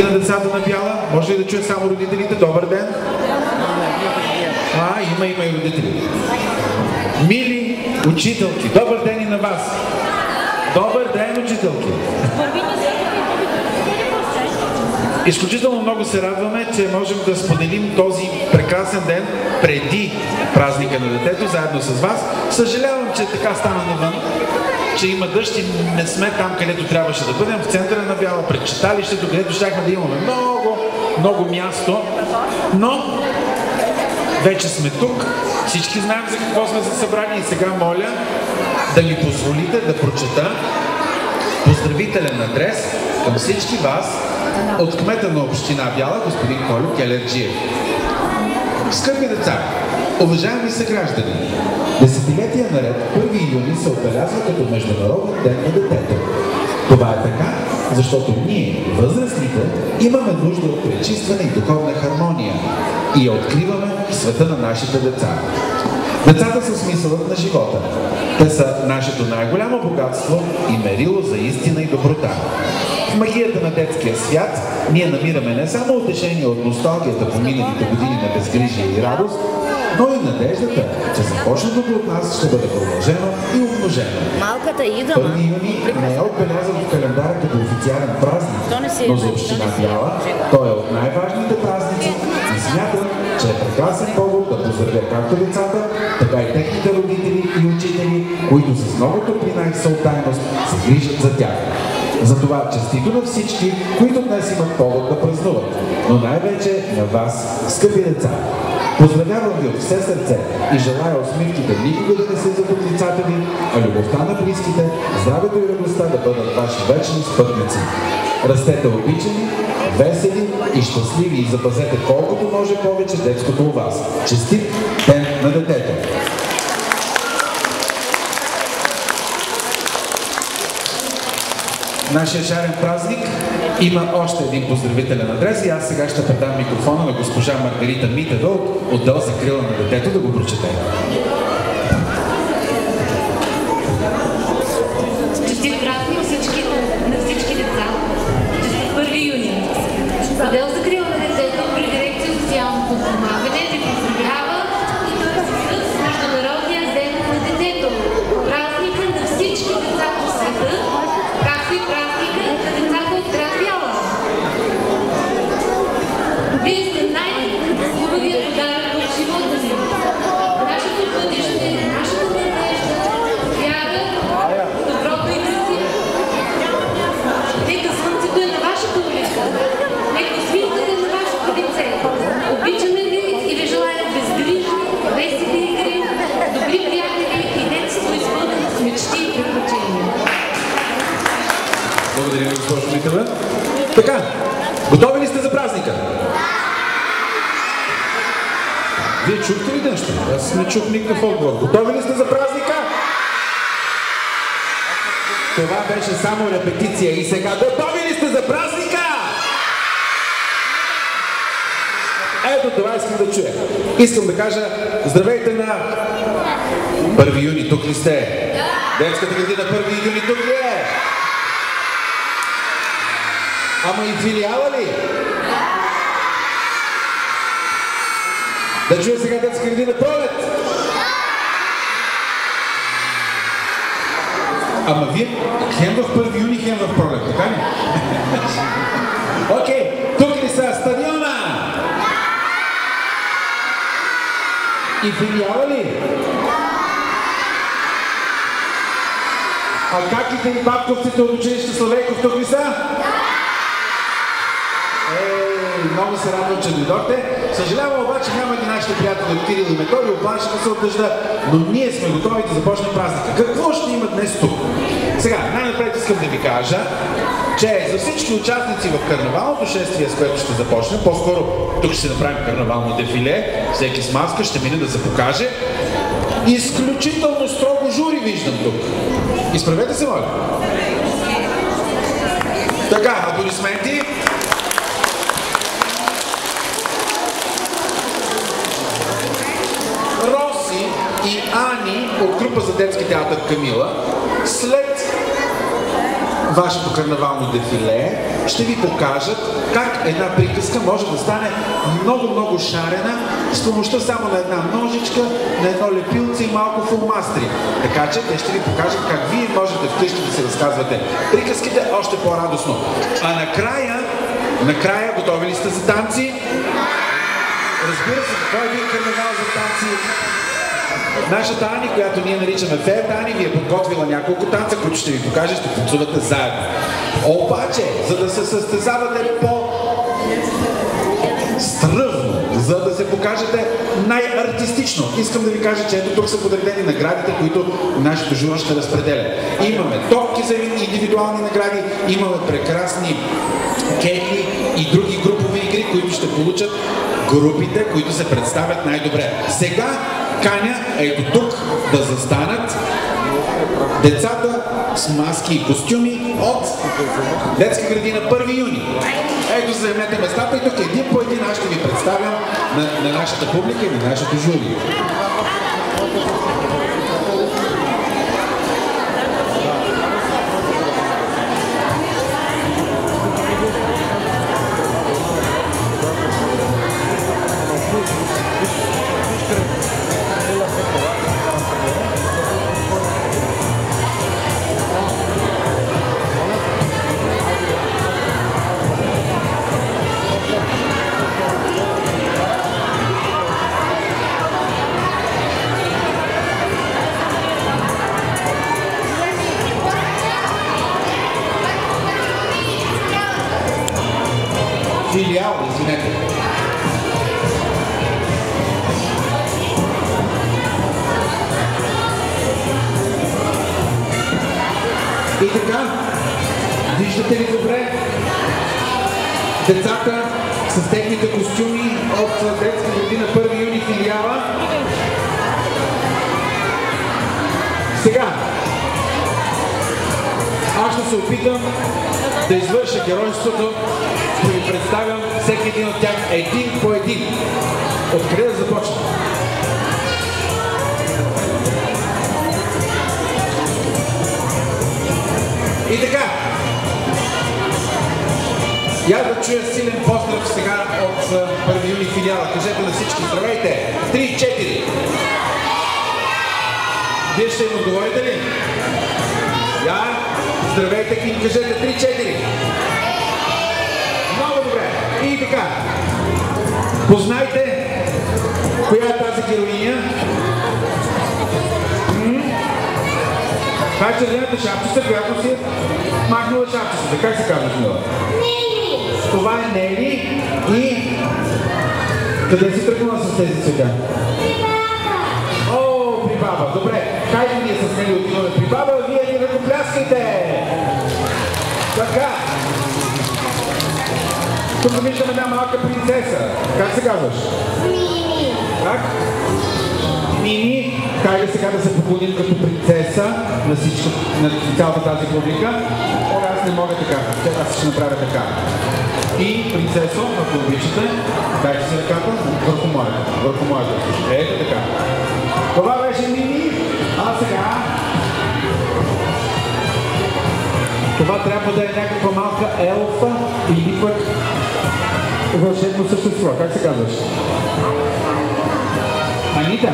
На децата на Бяла, може ли да чуя само родителите? Добър ден! Има и родители. Мили учителки, добър ден и на вас! Добър ден, учителки! Изключително много се радваме, че можем да споделим този прекрасен ден преди празника на детето, заедно с вас. Съжалявам, че така стана навън, че има дъжд и не сме там, където трябваше да бъдем, в центъра на Бяла, пред читалището, където щяхме да имаме много място, но вече сме тук, всички знаем за какво сме се събрали и сега моля да ми позволите да прочета поздравителен адрес към всички вас от кмета на община Бяла, господин Колю Келерджиев. Скъпи деца, уважаеми съграждани, десетилетия наред 1 юни се отбелязва като Международен ден на детето. Това е така, защото ние, възрастните, имаме нужда от пречистване и духовна хармония и я откриваме в света на нашите деца. Децата са смисълът на живота. Те са нашето най-голямо богатство и мерило за истина и доброта. В магията на детския свят ние намираме не само утешение от носталгията по миналите години на безгрижие и радост, но и надеждата, че започнатото от нас ще бъде продължено и умножено. 1 юни не е отбелязан в календара като официален празник, но за община Бяла той е от най-важните празници и смятам, че е прекрасен повод да поздравя както децата, така и техните родители и учители, които с много топлина и всеотдайност се грижат за тях. Затова честито на всички, които днес имат повод да празнуват, но най-вече на вас, скъпи деца. Поздравявам ви от все сърце и желая усмивките никога да не слизат от лицата ви, а любовта на близките, здравето и радостта да бъдат ваши вечни спътници. Растете обичани, весели и щастливи и запазете колкото може повече детското у вас. Честит ден на детето! Нашия шарен празник има още един поздравителен адрес и аз сега ще предам микрофона на госпожа Маргарита Митева от отдел Закрила на детето да го прочете. Честит празник на всички деца. Честит 1 юни. Отдел Закрила на детето при дирекция социално подпомагане ви поздравява с Международния ден на детето. Празника на всички деца по света, както и празника на децата от град Бяла. Вие сте най-хубавият подарък в живота си. Нашето бъдеще, нашата надежда, вяра, доброто и красиво. Нека слънцето е на вашата улица, нека свинката е на вашето лице. Обичаме ви и ви желаем безгрижни, весели игри, добри приятели и детство изпълнено с мечти и приключения. Благодаря ви, госпожо Митева. Така, готови ли сте за празника? Вие чухте ли нещо? Аз не чух никакъв отговор. Готови ли сте за празника? Това беше само репетиция и сега готови ли сте за празника? Ето това искам да чуя. Искам да кажа здравейте на 1 юни, тук ли сте? Детската градина 1 юни, тук ли е? Ама и филиала ли? Да чуя сега детска градина Пролет. Ама вие хем в 1 юни, хем в Пролет, така ли? Окей, тук ли са стадиона? И филиала ли? А каките и бабковците от училище Славейков тук ли са? Много се радвам, че дойдохте. Съжалявам обаче, няма ги нашите приятели от Кирил и Методий, оплашиха се от дъжда, но ние сме готови да започнем празника. Какво ще има днес тук? Сега, най-напред искам да ви кажа, че за всички участници в карнавалното шествие, с което ще започнем, по-скоро тук ще направим карнавално дефиле, всеки с маска ще мине да се покаже. Изключително строго жури виждам тук. Изправете се, моля. Така, аплодисменти. Роси и Ани от група за детски театър Камила след вашето карнавално дефиле, ще ви покажат как една приказка може да стане много шарена с помощта само на една ножичка, на едно лепилце и малко фулмастри. Така че те ще ви покажат как вие можете вкъщи да си разказвате приказките още по-радостно. А накрая, готови ли сте за танци? Разбира се, какво е вид карнавал за танци? Нашата Ани, която ние наричаме Феята Ани, ви е подготвила няколко танца, които ще ви покажа, ще танцувате заедно. Обаче, за да се състезавате по-стръвно, за да се покажете най-артистично, искам да ви кажа, че ето тук са подредени наградите, които нашето жури ще разпределя. Имаме топки за индивидуални награди, имаме прекрасни кетли и други групови игри, които ще получат групите, които се представят най-добре. Сега каня ето тук да застанат децата с маски и костюми от детска градина 1 юни. Ето заемете местата и тук един по един аз ще ви представям на нашата публика и на нашето жури. Филиал, извинете. И така, виждате ли добре децата с техните костюми от детска градина 1 юни филиала? Сега, аз ще се опитам да извърша геройството, ще ви представям всеки един от тях един по един. Откъде да започнем? И така, я да чуя силен поздрав сега от 1 юни филиала. Кажете на всички здравейте! 3-4! Вие ще им отговорите ли? Я, здравейте и кажете 3-4! Много добре! И така, познайте коя е тази героиня. Това е червената шапчица, която си е махнала шапчицата. Как се казва, Мила? Нели! Това е Нели и... Къде си тръгнала с тези сега? При баба! О, при баба! Добре, хайде ние с Нели отиваме при баба, вие ни ръкопляскайте! Така! Тук виждаме една малка принцеса. Как се казваш? Мими! Как? Мими, хайде сега да се поклоним като принцеса на цялата тази публика. О, аз не мога така. Аз ще направя така. И принцесо, ако обичате, дайте си ръката върху моята. Ето така. Това беше Мими, а сега... Това трябва да е някаква малка елфа или пък вълшебно същество. Как се казваш? Анита?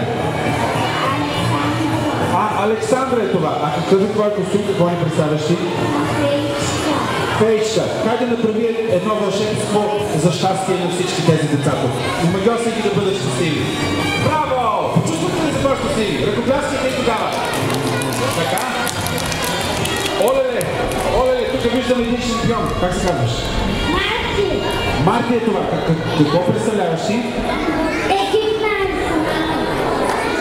Александра е това. А какъв е твой костюм? Какво ни представяш ти? Фейчка. Хайде да направи едно вълшебство за щастие на всички тези деца. Омагьоса ги да бъдат щастливи. Браво! Почувствате ли за това щастливи? Ръкопляскайте и тогава. Така. Оле, тук виждам един шампион. Как се казваш? Марти. Марти е това. Какво представляваш ти?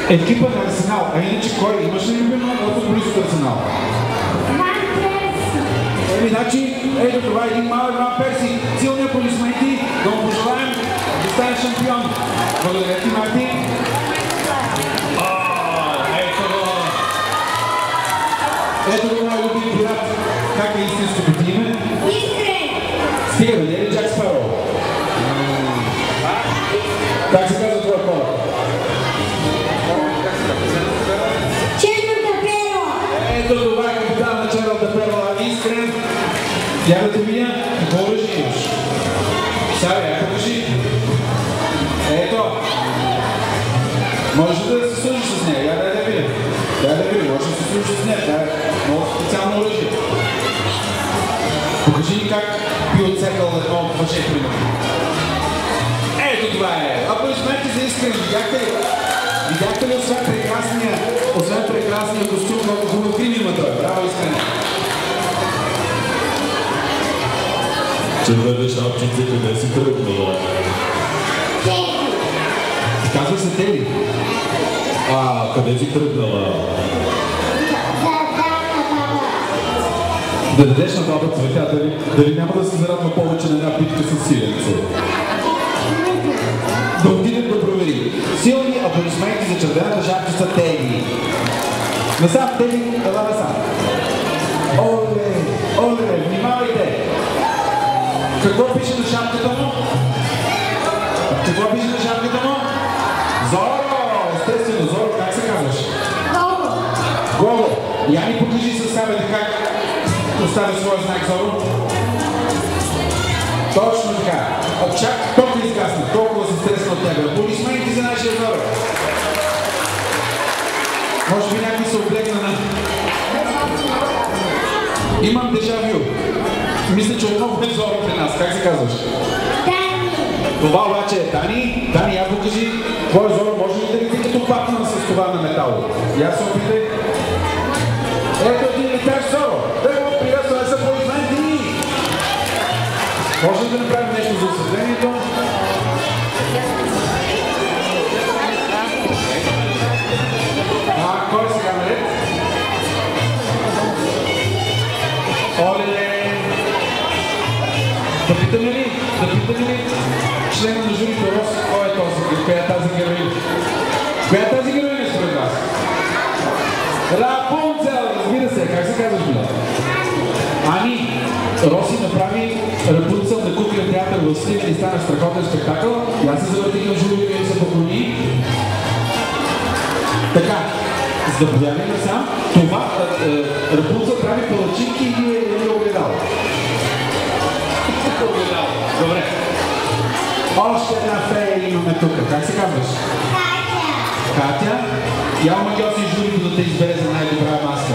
Екипа на Арсенал. А иначе кой? Имаш ли любима футболист от Арсенал? Значи, ето това е един малък Ван Перси. Силни аплодисменти, да му пожелаем да стане шампион. Благодаря ти, Марти. Ето го мой любим брат. Как е истинското ти име? Искрен. Стига, бе, не е ли Джак Спароу? Как се казва твоя хора? Черната перла. Ето това е капитан на Черната перла. Искрен. Сега, покажи. Ето. Може да се служиш с нея. Я дай да видим. Дай да видим. Може да се служиш с нея. Това е много специално оръжие. Покажи ни как би отсекал едно въже, примерно. Ето това е. Аплодисменти за Искрен. Видяхте ли освен прекрасния костюм, колко хубав грим има той? Браво, Искрен. Червена шапчица, къде си тръгнала? Казва се Тели. Къде си тръгнала? Да дадеш на баба цветя, дали няма да се зарадва повече на една битка с силенце? Да отидем да проверим. Силни аплодисменти за червената шапчица Тели. Насам, Тели, ела насам. Оле, внимавайте! Какво пише на шапката му? Зоро! Естествено, Зоро, как се казваш? Гого! Я ни покажи с камерата как оставя своя знак, Зоро. Точно така. Чак толкова изгасна, толкова се стресна от тебе. Аплодисменти за нашия Зоро. Може би някой се облегна на... Имам дежавю. Мисля, че отново е Зоро при нас. Как се казваш? Това обаче е Дани. Дани, я покажи. Твой Зоро може ли да лети като папна с това на метало? Я се опитай. Ето ти леташ, Зоро. Да го приветстваме с аплодисменти. Може ли да направим нещо за осветлението? Кой е сега наред? Оле! Да питаме ли члена на журито Рос, кой е този? Коя е тази героиня? Коя е тази героиня според вас? Рапунцел! Разбира се, как се казваш, била? Ани, Роси направи Рапунцел на куклен театър в Сливен и стана страхотен спектакъл. И аз се завърти към журито и се поклони. Така, заповядайте насам. Това Рапунцел прави палачинки и ги е огледал. Добре. Още една фея имаме тук. Как се казваш? Катя. Я омагиоси журито да те избере за най-добра маска.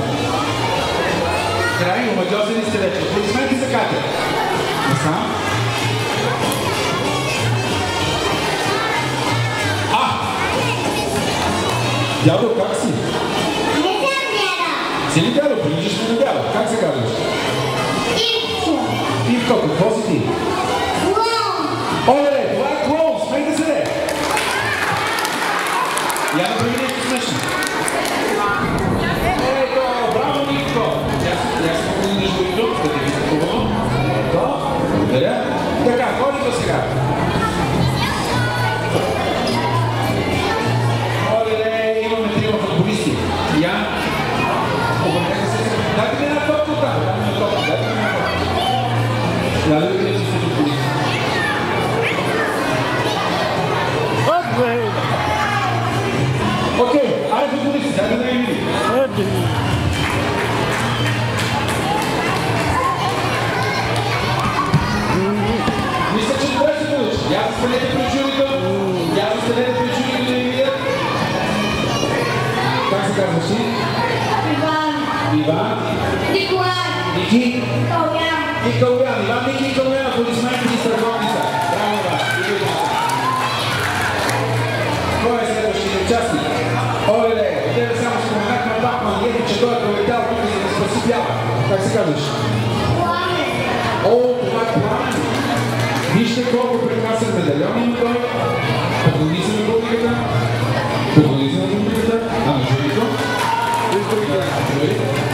Край, омагиоси ли сте вече? Аплодисменти за Катя. Насам. Дядо, как си? Не съм дядо. Си ли дядо? Приличаш ми на дядо. Как се казваш? Ивко. Ивко, какво си ти? Клоун. Оле, това е клоун, смейте се! Я направи нещо смешно. Ето, браво, Ивко! Я се поклони на журито, да те вижда хубаво. Ето, благодаря. Така, ходи до сега. Оле, имаме трима футболисти. Я, обърнете се. Дайте ми една топка там. Я да видим, че сте футболисти. Окей, айде футболисти, дайте да ви видим. Мисля, че добре се получи. Я застанете пред журито. Да ви видят. Как се казваш ти? Иван. Ники. Калуян. Иван, Ники и Калуян. Аплодисменти и страхотни са. Браво, Иван. Кой е следващия участник? Оле, тебе само споменах на Бахман. Ето, че той е пролетял тук, за да спаси бяла. Как се казваш? О, това е Пламен. Вижте колко прекрасен медальон има той. Поклони се на публиката. А на журито.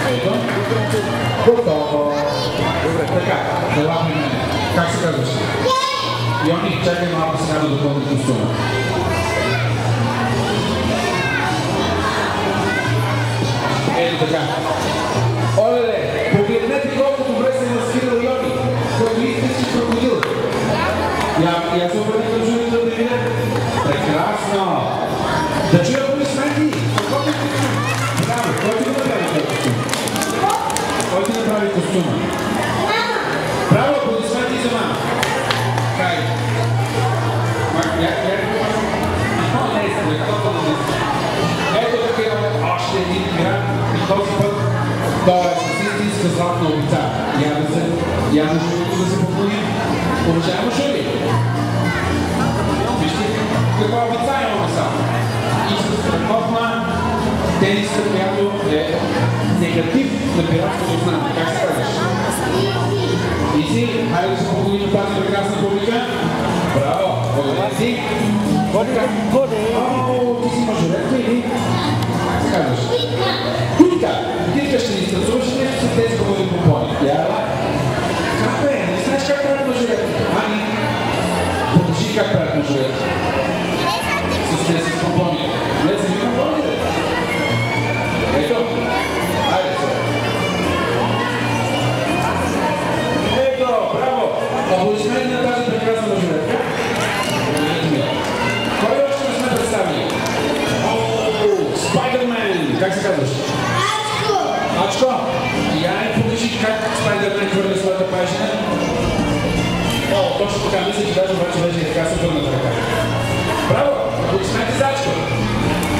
Ето. Готово. Добре, така. Ела при мене. Как се казваш? Йони, чакай малко сега да допълни костюма. Ето така. Оле, погледнете колко добре се маскирал Йони. Като истински крокодил. Я се обърни към журито да видя. Прекрасно. Да чуя аплодисменти. Браво. Кой ти го направи този костюм? Кой ти направи костюма? Браво, аплодисменти за мама. Кай. още един град и този път той е с истинска златна обица. Явно журито да се поклоним. Уважаемо жури, вижте каква обица имаме само. И с страхотна тениска, която е негатив на пиратското знание. Как се казваш? Изи, хайде да се поклоним тази прекрасна публика. Браво! Благодаря ти! Ти си мажоретка или? Как се казваш? Кутка! Кутка ще ни станцуваш нещо с тези хубави помпони. Как бе? Не знаеш как правят мажоретки? Ани, покажи как правят мажоретки. С тези помпони. Не си ми помпоните? Ето. Хайде сега. Ето, браво! Аплодисменти на тази прекрасна мажоретка. Кой още не сме представили? Спайдермен! Как се казваш? Ачко! Ачко! Я ни покажи как Спайдермен хвърля своята пайшина. Точно така, мисля, че даже обаче беше така се върната ръка. Браво! Аплодисменти за Ачко!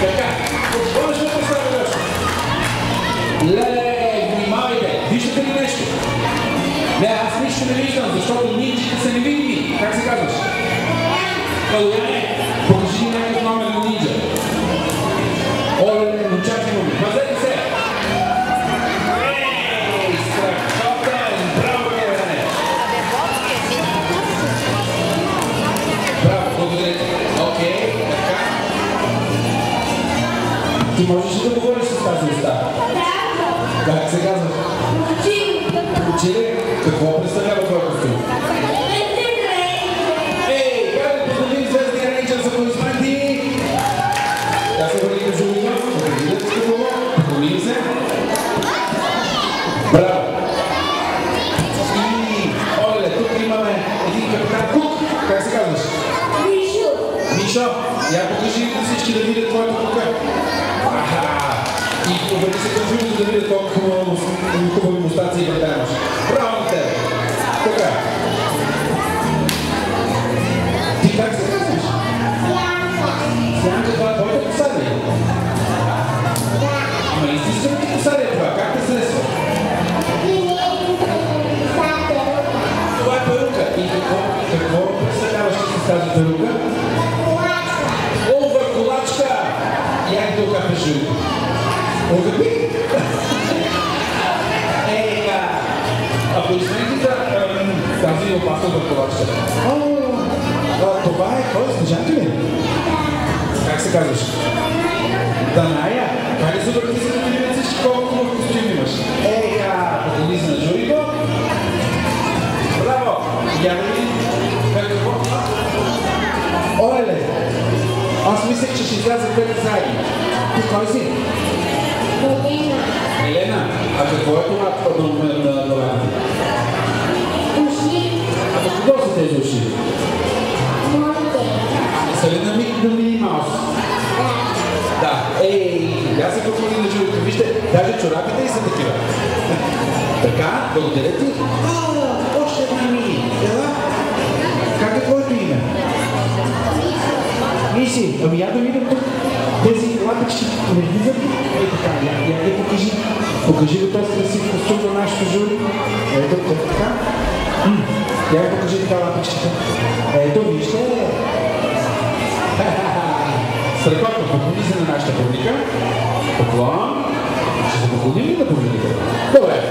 Така, какво не сме представили още? Леле, внимавайте! Виждате ли нещо? Не, аз нищо не виждам, защото нинджите са невидими. Как се казваш? Калуяне, покажи някакъв номер на нинджа. Оле, но чакай му, пазете се! Ей, страхотен! Браво, Кевене! Браво, благодаря ти. Окей, така. Ти можеш ли да говориш с тази уста? Как се казваш? Учили? Какво представлява твой костюм? Ей, как да поздравим Звездния рейнджър за аплодисменти? Тя се върни към журито, погледнете с какво, поклоним се. Браво! И, оле, тук имаме един капитан Кук. Как се казваш? Мишо! Мишо, я покажи на всички да видят твоята кука. Аха! И обърни се към журито да видят толкова хубави мустаци и бърда имаш. Браво на тебе! Така. Ти как се казваш? Сянка, това е твоята коса ли? Ама истинска ли коса ли е това? Как те средства? Това е перука. И какво представляваш ти с тази перука? О, върколачка! Я ги тук пиши. О, какви? Ейка! Аплодисменти за тази опасна върколачка. Това е кой? Снежанка ли? Как се казваш? Даная? Как е супер, ти се да видят всички колко хубав костюм имаш? Ейка! Поклони се на журито. Браво! Я да видим какво? Оле! Аз мислех, че ще изляза двете заедно. Ти кой си? Елена. А какво е това на главата? Уши. А какво са тези уши? Моите. Са ли на Мини Маус? Да. Ей, я се поклони на журито. Вижте, даже чорапите и са такива. Така, благодаря ти. Още една Мини. Ела? Как е твоето име? Миси, ами я да видим тук. Тези лапички не влизат ли? Ей така, я да покажи. Покажи го този красив костюм на нашото жури. Ето така. Я покажи така лапичките. Ето, вижте. Страхотно, поклони се на нашата публика. Поклон. Ще се поклоним ли на публиката? Добре.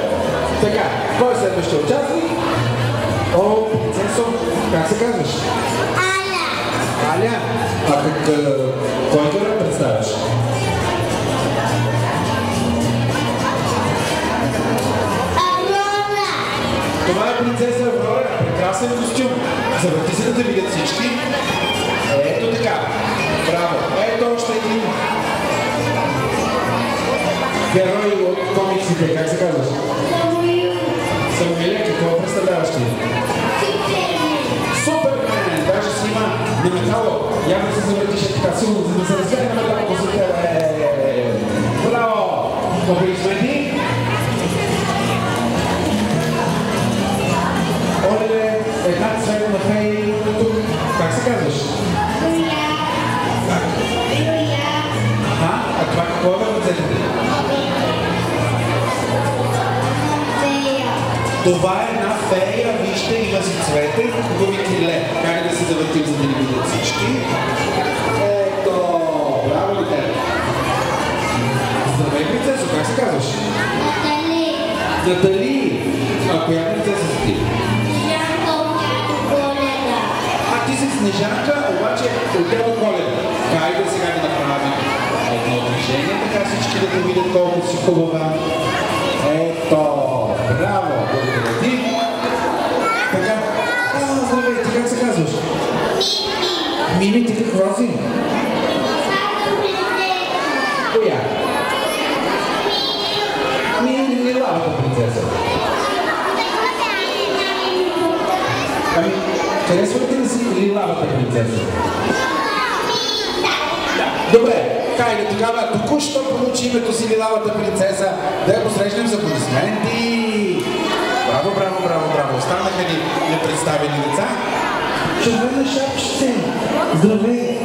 Така, кой е следващия участник? О, принцесо, как се казваш? Аля. Аля? А кой герой представяш? Аврора. Това е принцеса Аврора, прекрасен костюм. Завърти се да видят всички. Ето така. Браво. Ето още един герой от комиксите. Как се казваш? Самуиле, какво представляваш ти? Супермен! Даже си има на метало. Явно се завъртише така силно, за да се развее на метало по светела. Браво! Аплодисменти! Оле, една цвета на фей тук. Как се казваш? Руя. Как? Руя. А това какво е в ръцете ти? Това е една фея, вижте, има си цвете, хубави криле. Как да се завъртим, за да ни видят всички? Ето, браво ли тебе? Здравей, принцесо, как се казваш? Натали. Натали! А коя принцеса си ти? Снежанка от дядо Коледа. А ти си Снежанка, обаче от дядо Коледа. Хайде сега да направим едно движение, така всички да те видят колко си хубава. Ето, браво, благодаря ти. Така, здравей, ти как се казваш? Мими, ти какво си? Коя? Мими, лилавата принцеса. Ами, харесва ли ти да си лилавата принцеса? Добре, хайде тогава, току-що получи името си лилавата принцеса, да я посрещнем с аплодисменти. Браво, браво, браво, браво. Останаха ни непредставени деца. Червена шапчице. Здравей.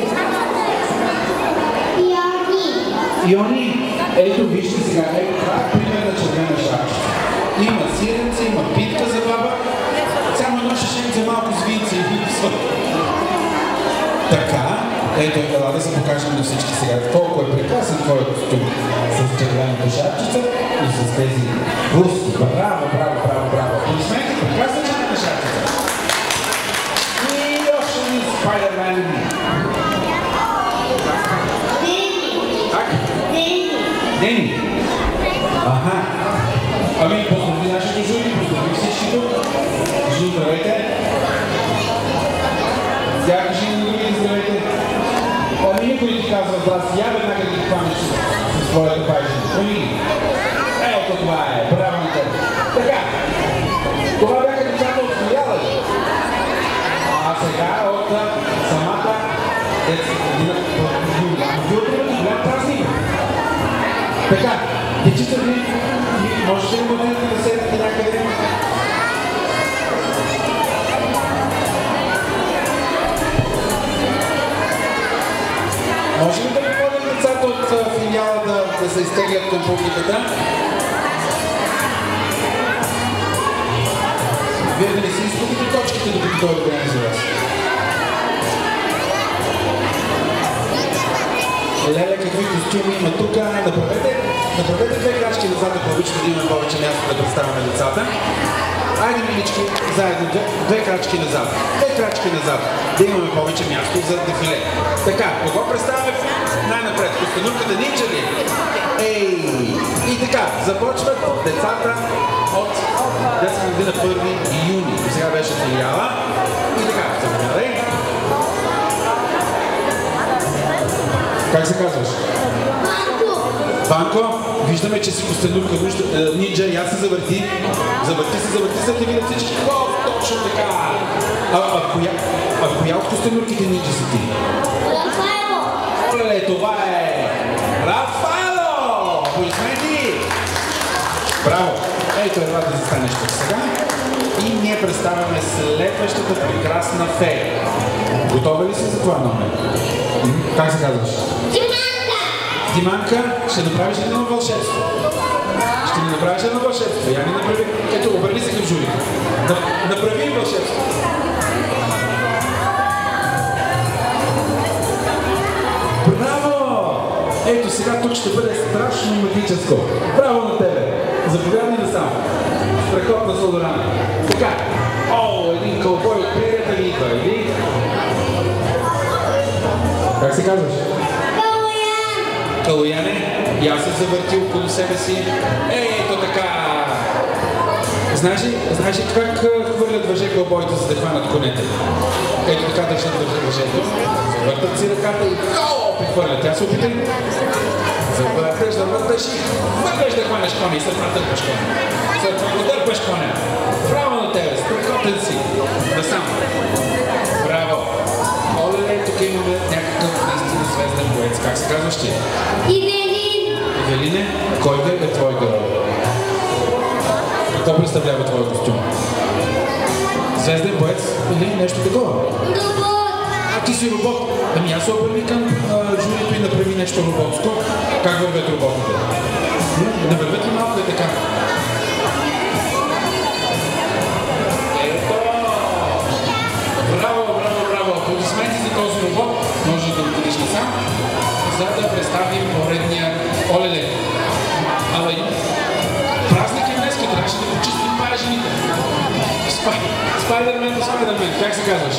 Йони, ето вижте сега, това е пример на червена шапчица. Има сиренце, има питка за баба, само едно шишенце малко свинци и липсва. Така, ето ела да се покажем на всички сега колко е прекрасен твой костюм с червената шапчица и с тези блузки. Браво, браво, браво, браво. Аплодисменти, прекрасна червена шапчица. И още един Спайдермен. Как? Дени. Аха. Ами, поздрави нашите жури, поздрави всички тук. Жу, здравейте. Сега кажи на другите здравейте. Ами никой не ти казва здрасти, я веднага да ги хванеш с твоята байжина. Ами, ето това е, браво на теб. Така, това бяха децата от филиала. А сега от самата детска градина в Юля. Голям празник. Така, дечица ви, можете ли да седнете някъде? Може ли да помолим децата от филиала да се изтеглят към публиката? Вие да не си изпълните точките, докато дойде време за вас. Леле, какви костюми има тук. Направете две крачки назад, ако обичате да имаме повече място да представяме децата. Айде, милички, заедно две крачки назад. Две крачки назад. Да имаме повече място за дефиле. Така, кого представяме най-напред? Костенурката Нинджа ли? Ей! И така, започват децата от детска градина 1 юни. Сега беше филиала. И така, заповядай. Как се казваш? Банко, виждаме, че си костенурка Нинджа, я се завърти. Завърти се, за да видят всички. О, точно така! А коя от костенурките Нинджа си ти? Рафаело! Оле, това е Рафаело! Аплодисменти! Браво! Ето едва да застанеш тук сега. И ние представяме следващата прекрасна фея. Готова ли си за това номер? Как се казваш? Диманка, ще направиш ли едно вълшебство? Ще ни направиш едно вълшебство. Я ни направи. Ето, обърни се към журито. Направи вълшебство. Браво! Ето, сега тук ще бъде страшно магическо. Браво на тебе! Заповядай насам. Страхотна сладорана. Така. О, един кълбой от прерията ни идва, или? Как се казваш? Калуяне, и аз се завърти около себе си. Ето така! Знаеш ли как хвърлят въже кълбоите, за да хванат конете? Ето така държат въжето. Завъртат си ръката и прихвърлят. Тя се опитай. Завърташ и хвърляш да хванеш коня и след това дърпаш коня. След това го дърпаш коня. Браво на тебе, страхотен си. Насам. Браво. Оле, тук имаме някакъв наистина звезден боец. Как се казваш ти? Ивелин! Ивелине, кой е твой герой? Какво представлява твой костюм? Звезден боец или нещо такова? Робот! А ти си робот. Ами аз се обърни към журито и направи нещо роботско. Как вървят роботите? Не вървят ли малко е така? този робот, може да отидеш насам, за да представим поредния олеле. Ала и празник е днес, трябваше да почистим пая жените. Спайдермен, как се казваш?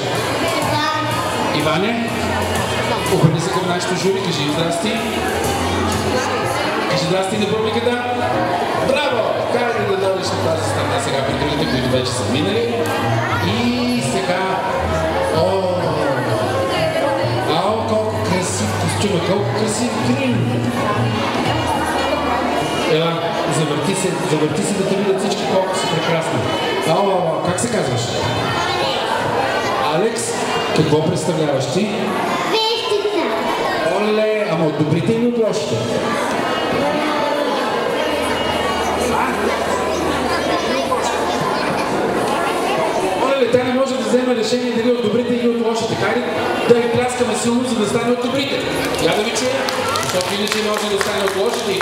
Иване, обърни се към нашето жури, кажи им здрасти. Кажи здрасти на публиката. Браво! Хайде да дойдеш на тази страна сега при другите, които вече са минали. И сега... колко красив костюм, колко красив грим! Ела, завърти се да те видят всички колко са прекрасни. Как се казваш? Алекс, какво представляваш ти? Вещица. Оле, ама от добрите или от лошите? Оле, тя не може да вземе решение дали от добрите или от лошите. Хайде да ви пляскаме силно, за да стане от добрите. Я да ви чуя, защото иначе може да стане от лошите и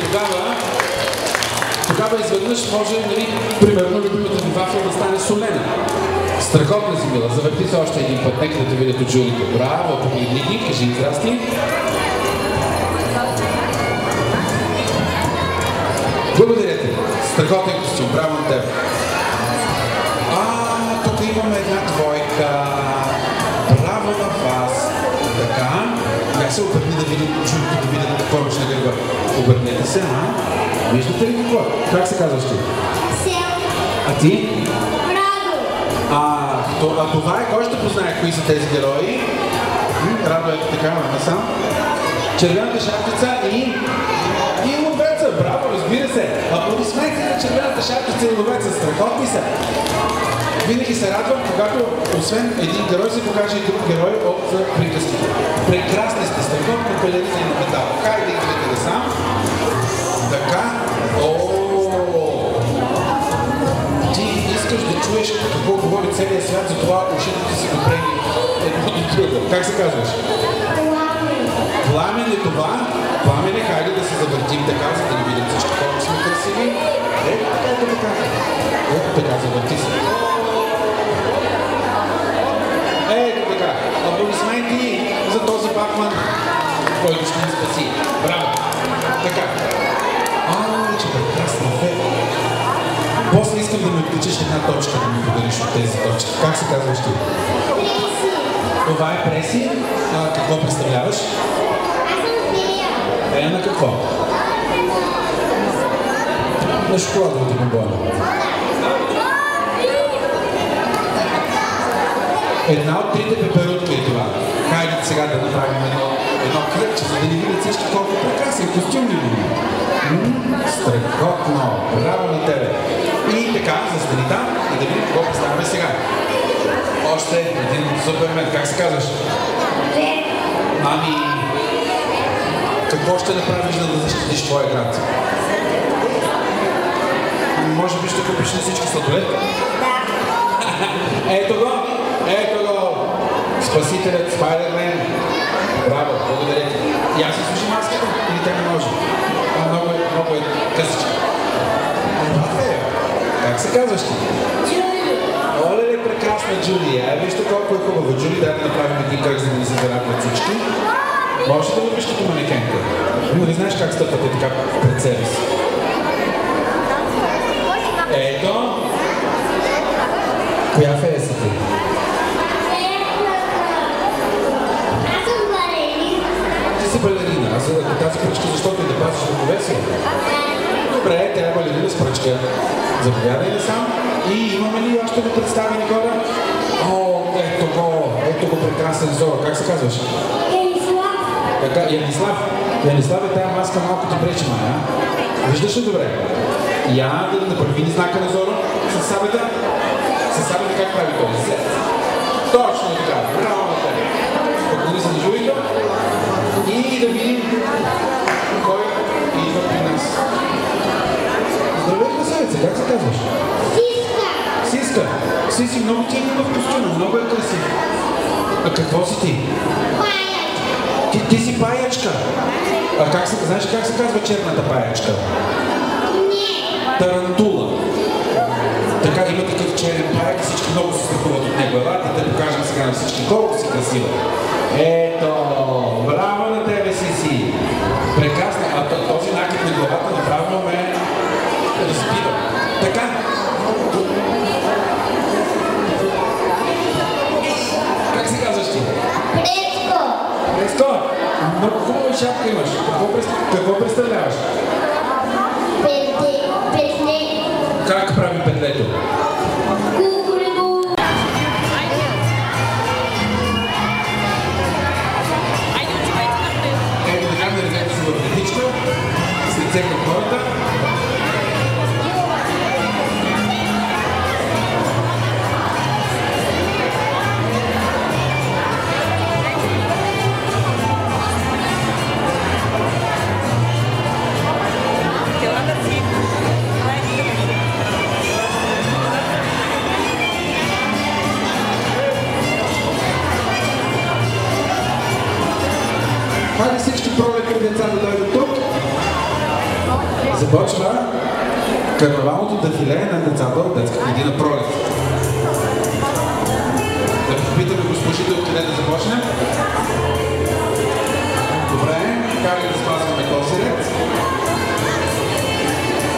тогава изведнъж може, нали, примерно, любимата ви вафля да стане солена. Страхотна си била. Завърти се още един път. Нека да те видят от журито. Браво, погледни ги, кажи им здрасти. Благодаря ти. Страхотен костюм. Браво на теб. Тук имаме една двойка. Браво на вас. Така. Я се обърни да видим журито, да видят какво ще гърба. Обърнете се, Виждате ли какво? Как се казваш ти? Сел. А ти? Радо. Това е, кой ще познае кои са тези герои? Радо ето така, насам. Червената шапица и ловеца. Браво, разбира се. Аплодисменти на червената шапица и ловеца. Страхотни са. Винаги се радвам, когато освен един герой се покаже и друг герой от приказките. Прекрасни сте, страхотно балерина на метал. Хайде да видите да сам. Така. Ти искаш да чуеш какво говори целият свят, затова ушите ти си допрени едно до друго. Как се казваш? Пламен е това. Пламене, хайде да се завъртим така, за да не видим всички колко сме красиви. Ето така, завърти се. Ето така. Аплодисменти за този Бакман, който ще ни спаси. Браво! Така. Че прекрасна фета. После искам да ми отличиш една точка, да ми подариш от тези точки. Как се казваш ти? Преси. Това е Преси. Какво представляваш? Аз съм фея. На какво? На шоколадовата бомбона. Една от трите пеперутки е това. Хайде сега да направим едно кръгче, за да ни видят всички колко прекрасен костюм ни види. Страхотно! Браво на тебе! И така, застани там и да видим какво представяме сега. Още един супермен. Как се казваш? Какво ще направиш, за да защитиш твоя град? Може би ще купиш на всички сладолет? Ето го! Спасителят, Спайдермен. Браво, благодаря ти. И аз си слушам маската, или тя не може? Много е късичка. Как се казваш ти? Джули. Оле, прекрасна Джулия. Вижте колко е хубаво. Джули, да направим един кръг, за да ни се зарадват всички. Може да вървиш като манекенка. Но не знаеш как стъпвате така пред себе си. Ето. Коя фея си ти? Аз съм балерина. Ти си балерина. Аз тази пръчка, защото и да пазиш равновесие. Добре, тя е балерина с пръчка. Заповядай насам. И имаме ли още го представени хора? Ето го прекрасен Зоро. Как се казваш? Янислав. Янислав е тая маска малко ти пречи, мая. Виждаш ли добре? Я да направи знака на Зоро с сабета. С сабета как прави този? След. Точно така. Браво на тебе. Поклони се на журито. И да видим кой идва при нас. Здравей, красавица. Как се казваш? Сиска. Сиси, много ти е в костюма. Много е красив. А какво си ти? Ти си паячка. Знаеш как се казва черната паячка? Не. Тарантула. Така има такъв черен парк и всички много се страхуват от него. Елате да покажем сега на всички колко си красива. Ето, браво на тебе си. Прекрасно. А този накид на главата направо ме разбира. Така. Как се казваш ти? Преско. Преско. Много хубава шапка имаш. Какво представляваш? Петле. Как прави петлето? Кукурегу. Ето така на ръцете си в петличка, с лице към хората. Хайде всички пролетни деца да дойдат тук. Започва карнавалното дефиле на децата от детска градина Пролет. Да попитаме госпожите откъде да започнем. Добре, как да спазваме този ред.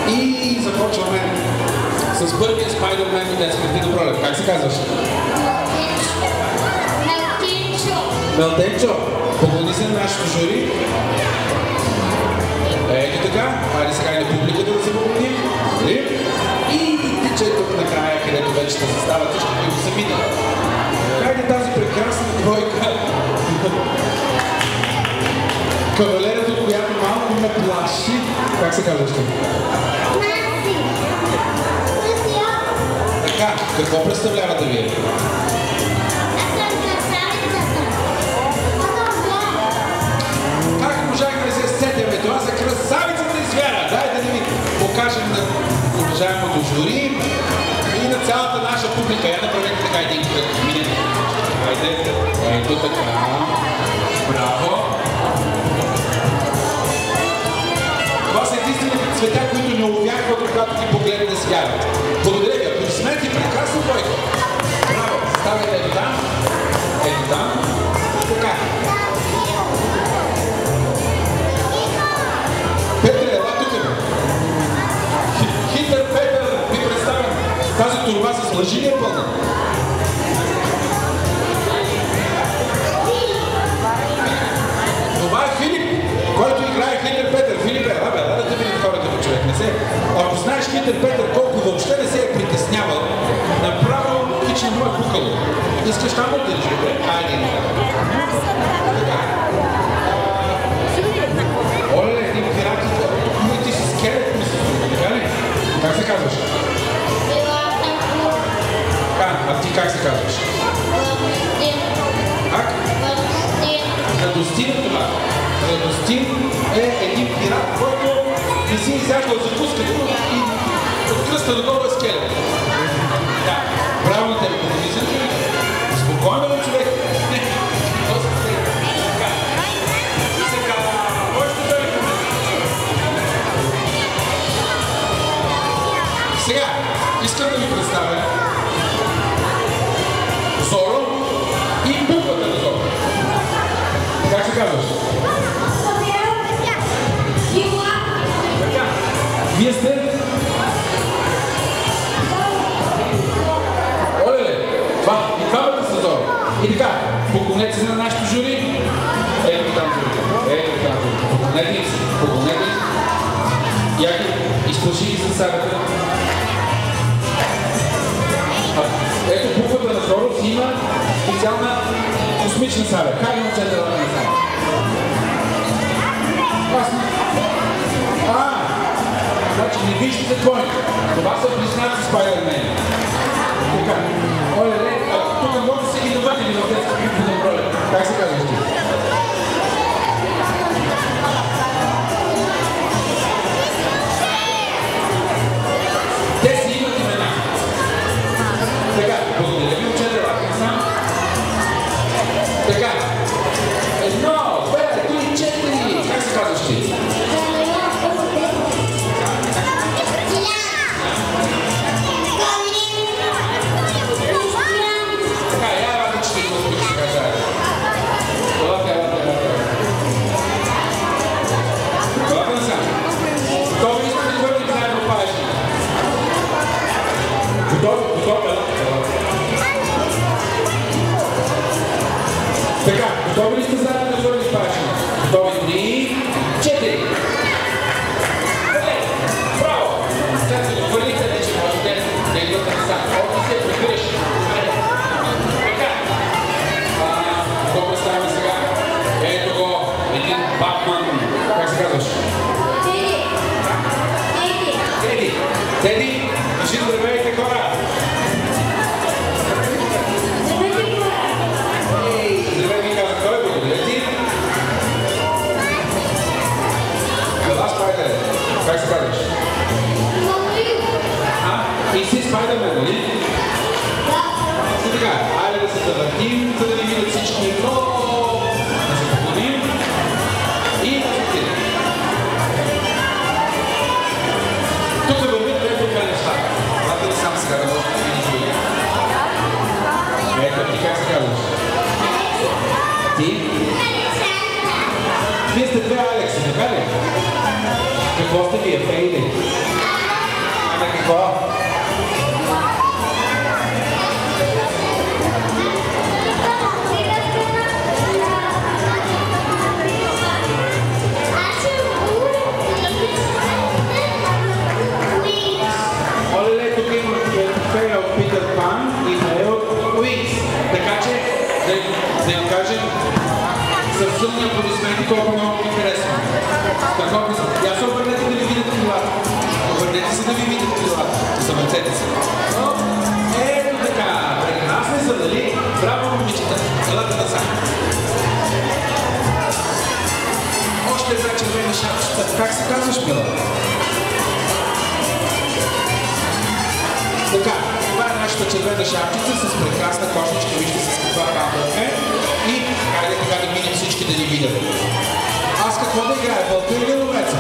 И започваме с първия Спайдермен от детска градина Пролет. Как се казваш? Мелтенчо. Поклони се на нашето жури. Ето така. Хайде сега и на публиката да се поклоним. И тича тук накрая, където вече ще застават всички, които са минали. Хайде тази прекрасна двойка. Кавалерът, от която малко ме плаши. Как се казваш ти? Така, какво представлявате вие? Можахме да се сетяме това за красавицата и звяра. Дайте да ви покажем на уважаемото жури и на цялата наша публика. Я направете така един кръг. Минете. Хайде. Ето така. Браво. Това са единствените цвета, които не увякват, когато ги погледнете с вяра. Благодаря ви. Аплодисменти, прекрасно двойка. Браво. Ставайте ето там. Ето там. Така. Петре, ела тук бе. Хитър Петър ви представям. Тази турба с лъжи ли е пълна? Това е Филип, който играе Хитър Петър. Филип е, ела да те видят хората по човек. Не се. Ако знаеш Хитър Петър колко въобще не се е притеснявал, направо хична му е кукало. Искаш там да отидеш, бе? Айде. Така. Оле, един пират и ти си скелет, мисля, така ли? Как се казваш? А ти как се казваш? Как? Радостин е това. Радостин е един пират, който не си изяждал закуската и от кръста нагоре е скелет. Да, браво на тебе, комунизъм. Спокойно, бе, човек. Не, този се така. И сега, още дойде. Сега, искам да ви представя Зоро и буквата на Зоро. Как се казваш? Така. Вие сте? Оле, това и двамата са Зоро. И така, поклонете се на нашото жури. Ето там жури. Ето там жури. Поклонете се. Поклонете се. Яки, изплаши ги с сагата. Ето буквата на Зоро си има специална космична сага. Как има четири на сага? Значи не виждате двойка. Това са близнаци Спайдермени. Така. Оле, тук може да се ги навъдили в детска градина Пролет. Как се казваш ти? Те си имат имена. Така, благодаря ви, учителя. Така. 1, 2, 3, 4. Как се казваш ти? Готови ли сте заедно да бъдем изпращани? Готови 3, 4. Браво! След като хвърлихте вече, можете да идвате назад. Колко се прибираш? Така. Какво представяме сега? Ето го, един Батман. Как се казваш? Теди. Теди, кажи здравейте хора. Здравей ми каза той, благодаря ти. Ела Спайдер, как се казваш? И си Спайдермен, нали? И така, айде да се завъртим, за да ни видят всички много. Да се поклоним и да се отидем. Тук вървят две друга неща. Ладно ли сам сега да може да видиш други? Ето, ти как се казваш? Ти? Вие сте две Алекси, така ли? Какво сте вие? Фейли? Ама какво? Оле, тук има Фея от Питър Пан и Фея от Уикс. Така че да им кажем съвсем аплодисменти, колко много ми харесва. Какво мисля? Я се обърнете да ви видят крилата. Обърнете се да ви видят крилата. Замърцете се. Ето така. Прекрасни са, дали? Браво, момичета. Елате назад. Още една червена шапчица. Как се казваш, мила? Така, това е нашата червена шапчица с прекрасна кошничка, вижте с каква камбълка е. И хайде така да минем всички да ни видят. Аз какво да играя? Вълка или ловеца?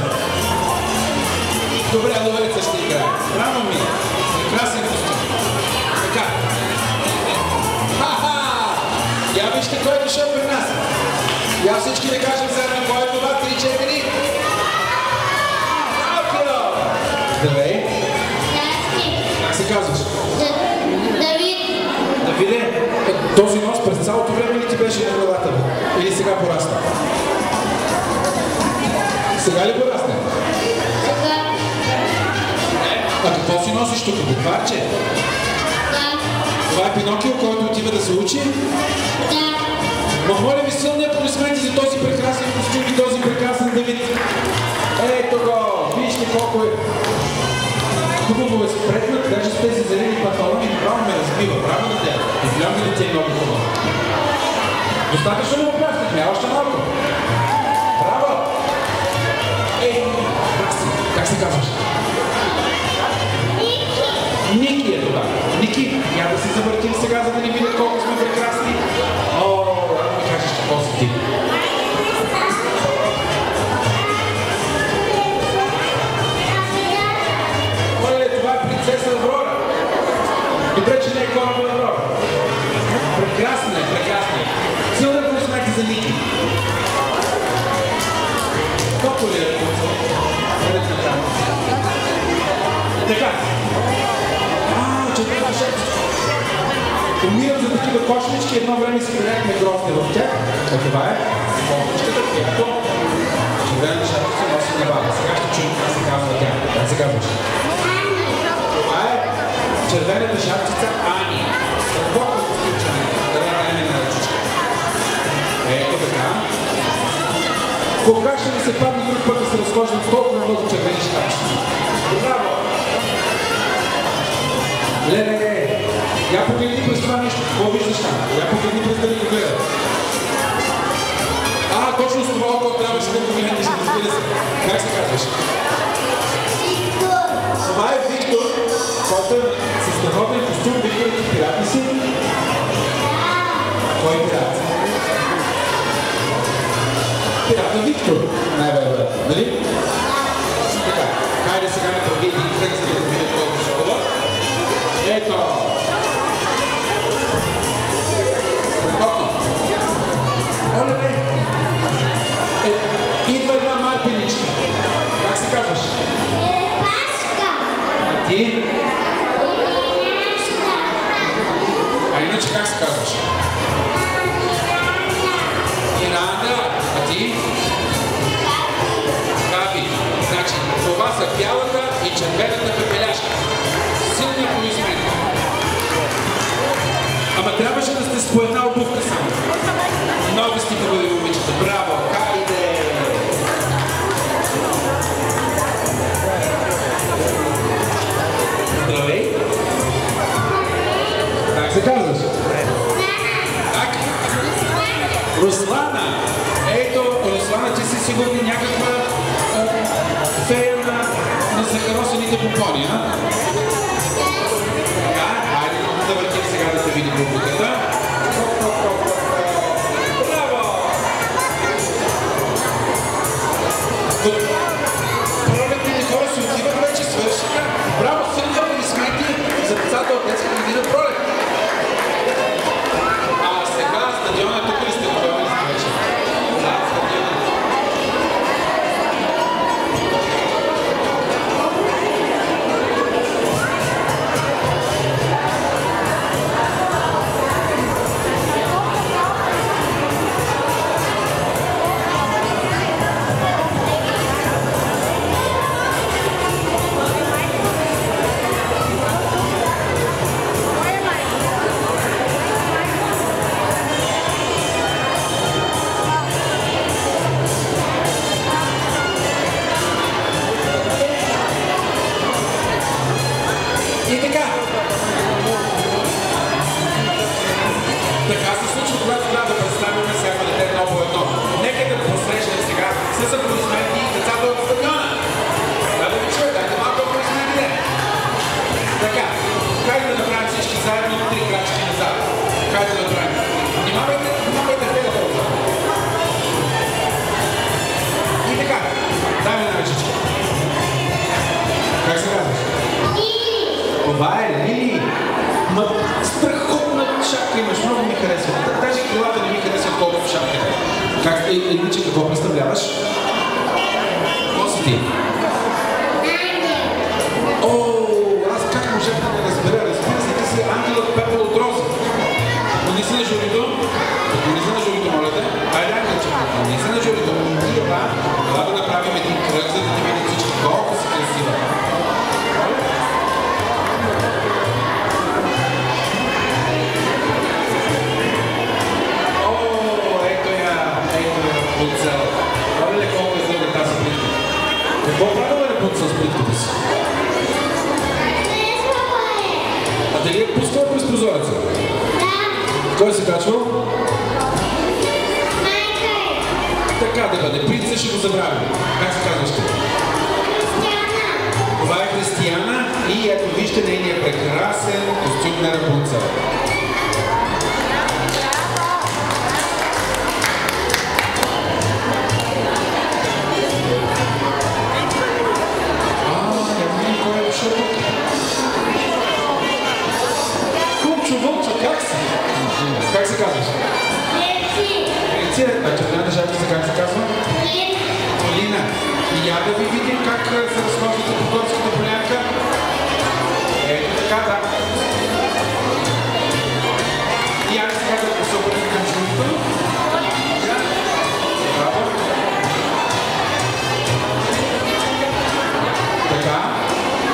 Добре, ловеца ще играя. Браво ми! Прекрасен костюм. Така. Ха-ха! Я вижте кой е дошъл при нас. Я всички да кажем заедно кой е това. 3-4. Алкио! Здравей! Как се казваш? Давид. Давиде, този нос през цялото време ли ти беше на главата? Или сега порасна? Сега ли порасна? Сега. А какво си носиш тук? Букварче? Да. Това е Пинокио, който отива да се учи? Да. Но моля ви силни аплодисменти за този прекрасен костюм и този прекрасен Давид. Ето го! Вижте колко е хубаво е спретнат, даже с тези зелени панталони направо ме разбива. Браво на теб! И голямо лице е много хубаво. Достатъчно му опляснахме, още малко. Браво! Ей, как се казваш? Ники е това. Ники, я да се завъртим сега, за да ни видят колко сме прекрасни. О, да ми кажеш какво си ти. Това е принцеса Аврора. Добре, че не е кораба Аврора. Прекрасна е, прекрасна е. Силно да знаете за Ники. Колко ли е? Така. Червена шапчица. Умирам за такива кошнички, едно време си гледахме грозде в тях. А това е кошничката, която червена шапчица носи на баба. Сега ще чуем как се казва тя. Как се казваш? Това е червената шапчица Ани. Какво е костюмчане? Да не на ръчичка. Ето така. Кога ще ми се падне друг път да се разхождам с толкова много червени шапчици? Браво! Леле, я погледни през това нещо. Какво виждаш там? Я погледни през да ни го гледа. Точно с това око трябваше да го гледаш, разбира се. Как се казваш? Виктор. Това е Виктор, който е с народен костюм. Виктор, ти пират ли си? Кой е пират? Пирата Виктор. Най-вероятно, нали? Така, хайде сега не прави един кръг, за да видя колко ще бъда. Ето! Страхотно! Оле, идва една марпиничка. Как се казваш? Пашка. А ти? А иначе как се казваш? Руслана! Ето, Руслана, ти си сигурно някаква фея на захаросените помпони, а? Така, айде да въртим сега да те види публиката. Браво! Пролетните хора се отиват вече, свършиха. Браво, сърди аплодисменти за децата от детска градина Пролет. А сега стадиона, тук ли сте готови за вече? Да, стадиона. И така. Така се случва, когато трябва да представяме всяко дете едно по едно. Нека да посрещнем сега с аплодисменти децата от стадиона. Да ви чуя, дайте малко аплодисменти. Така, хайде да направим всички заедно 3 крачки назад. Хайде да направим. Внимавайте фелята отзад. И така, дай ме на ръчичка. Как се казваш? Това е Лили. Ма страхотна шапка имаш, много ми харесва. Даже крилата не ми харесват колкото шапката. Как е, Еличе, какво представляваш? Какво си ти? О, аз как можех да не разбера? Разбира се, ти си ангелът Пепел от Роза. Не си на журито? Не си на журито, моля те. Айде, ангелче. Не си на журито. Това да направим един кръг, за да ти видим всички колко си красива. Какво правила Рапунцел с плитката си? А дали е пускала през прозореца? Да. Кой се качвал? Майка е. Така да бъде. Принца ще го забравим. Как се казваш ти? Кристияна. Това е Кристияна и ето вижте нейния прекрасен костюм на Рапунцел. Вълчо, как си? Как се казваш? Лепси. Леция, а червена държавица как се казва? Полина. И я да ви видим как се разхождате по горската полянка. Ето така, да. И аз сега да се обърнем към журито. Браво. Така.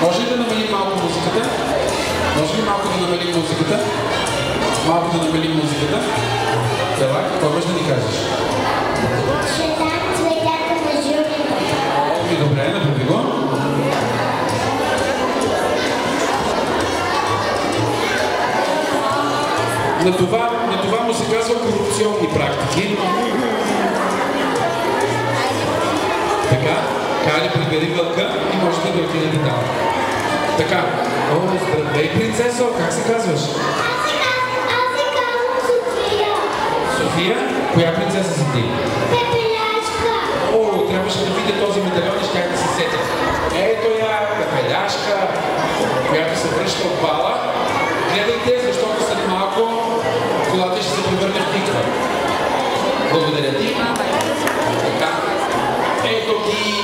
Може ли да намалим малко музиката? Може ли малко да намалим музиката? Малко да намалим музиката. Давай, какво можеш да ни кажеш? Ще дам цветята на журито. Ми добре, направи го. На това му се казва корупционни практики. Така, Кали прибери вълка и можете да отидете там. Така, о, здравей, принцесо, как се казваш? Аз се казвам София. София? Коя принцеса си ти? Пепеляшка. О, трябваше да видя този медальон и щях да се сетя. Ето я, Пепеляшка, която се връща от бала. Гледайте, защото след малко колата ще се превърне в тиква. Благодаря ти. Така. Ето ти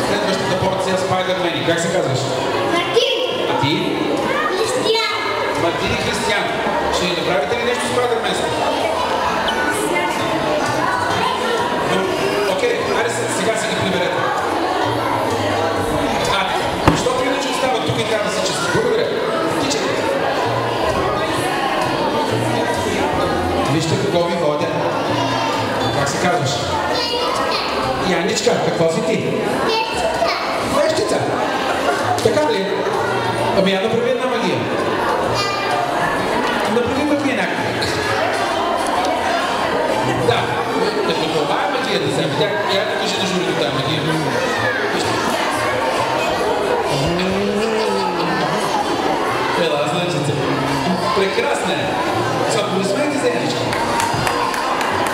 следващата порция Спайдърмени. Как се казваш? Мартин. А ти? Кристиян. Мартин и Кристиян. Ще ни направите ли нещо Спайдърменско? Окей, айде сега си ги приберете. Защото иначе остава тук и трябва да се чисти. Благодаря. Тичайте. Вижте какво ви водя. Как се казваш? Яничка, какво си ти? Вещица. Така ли? Ами я направи една магия. Направи магия някаква. Да.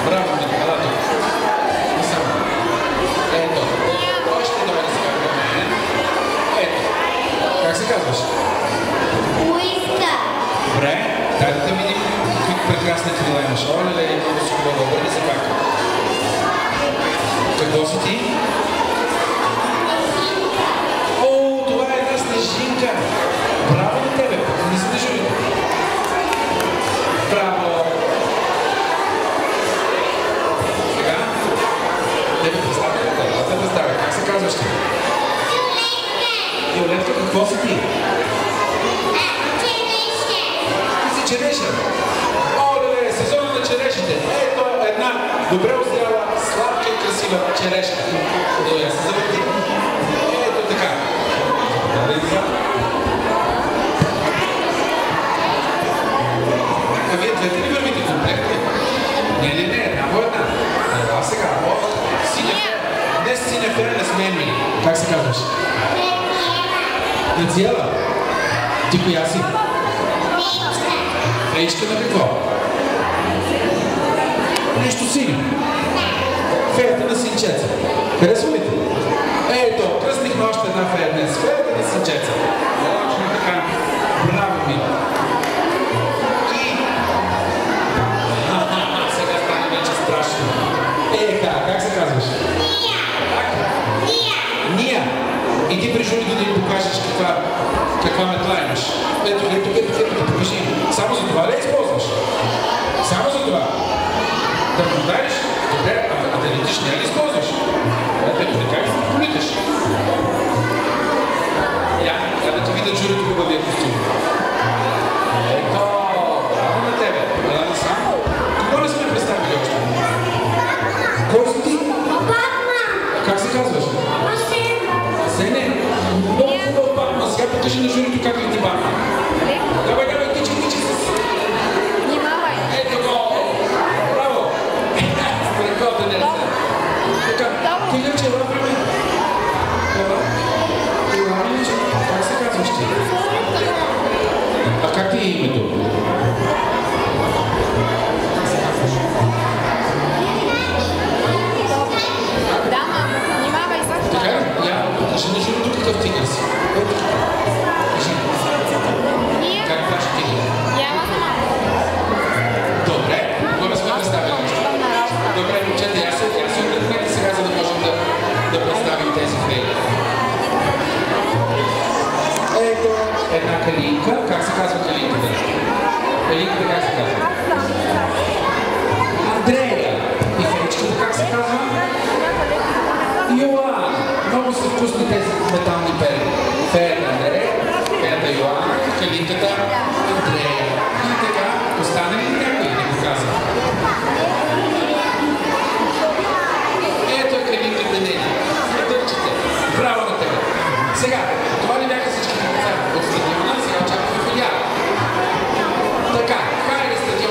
Браво, Митко, ела тук. И само. Ето. Той ще дойде сега към мен. Ето. Как се казваш? Уиска. Добре. Дай да видим какви прекрасни крила имаш. Оле, много си хубава. Обърни се пак. Какво си ти? О, това е една снежинка. Браво на тебе. Не си дежурите. Браво. Сега. Тебе представя ли те? Аз те представя. Как се казваш ти? Виолетка, какво си ти? Ти си череша. Оле, сезона на черешите. Ето една добре озряла, сладка и красива черешка. Добре, се завърти. Ето така. А вие двете ли вървите комплекти? Не, една по една. Ела сега. Днес синя ферена с мен. Как се казваш? Децела. Ти коя си? Феичка на какво? Нещо синьо. Феята на синчеца. Харесва ли те? Ето, кръстихме още една фея днес. Феята на синчеца. Точно така. Браво ми. И... сега стане вече страшно. Как се казваш? Ния. Иди при Жулито да им покажеш каква метла имаш. Ето, покажи. Само за това ли използваш? Само за това? Да го удариш? Добре, а да летиш, не ли използваш? Ето, как се политаш? Я да ти видя Жулито хубавия костюм. Ето, браво на тебе. Ела насам. Какво не сме представили още? Кой си ти? Как се казваш? Сене, много хубав Батман. Сега покажи на Жулито как ли ти Батман. Давай, тичи с... Внимавай. Ето го! Браво! Страхотен е ръце. Така, Киляче, ела при мен. Ела, Киляче, как се казваш ти? А как ти е името? Да, мама, внимавай с това. Така, кажи на Жулито какъв тигър си. Кажи. Ние? Как правиш тигър? Няма за мама. Добре, го сме представили. Добре, момчета, аз се отдъхнете сега, за да можем да представим тези феи. Ето една калинка. Как се казва калинката? Калинката как се казва? Андрея. И феичката как се казва? Йоан. Много са вкусни тези метални пери. Феята Андрея, феята Йоан, калинката Андрея. И така, остане ли някой да го казва? Ето е калинката Нели. Дърчите. Браво на тебе. Сега, това ли бяха всички деца от стадиона? Сега очакваме филиал. Така, хайде стадион.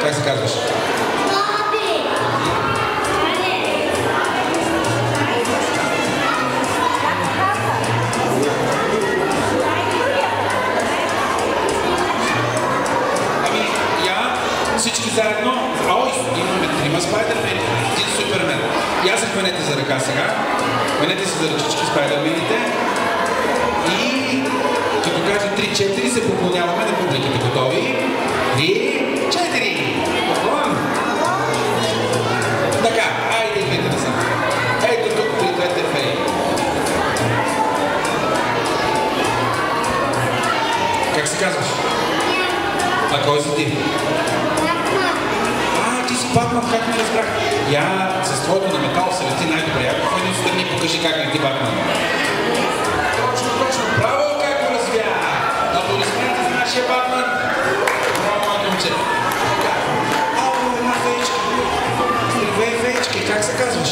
Как се казваш? Всички заедно. Ой, имаме 3 спайдермени, 1 супермен. Я се хванете за ръка сега. Хванете се за ръчички спайдермените. И като кажа 3-4 се поклоняваме на публиката. Готови? 3-4! Поклон! Така, айде идвайте насам. Ето тук при двете феи. Как се казваш? А кой си ти? Батман, как не разбрах? Я с твоето на метал се лети най-добре. Ако в един страни покажи как лети Батман. Точно. Браво, как го развя! Аплодисменти за нашия Батман. Браво, моето момче. Така. Ало, една феичка. Здравей, феички. Как се казваш?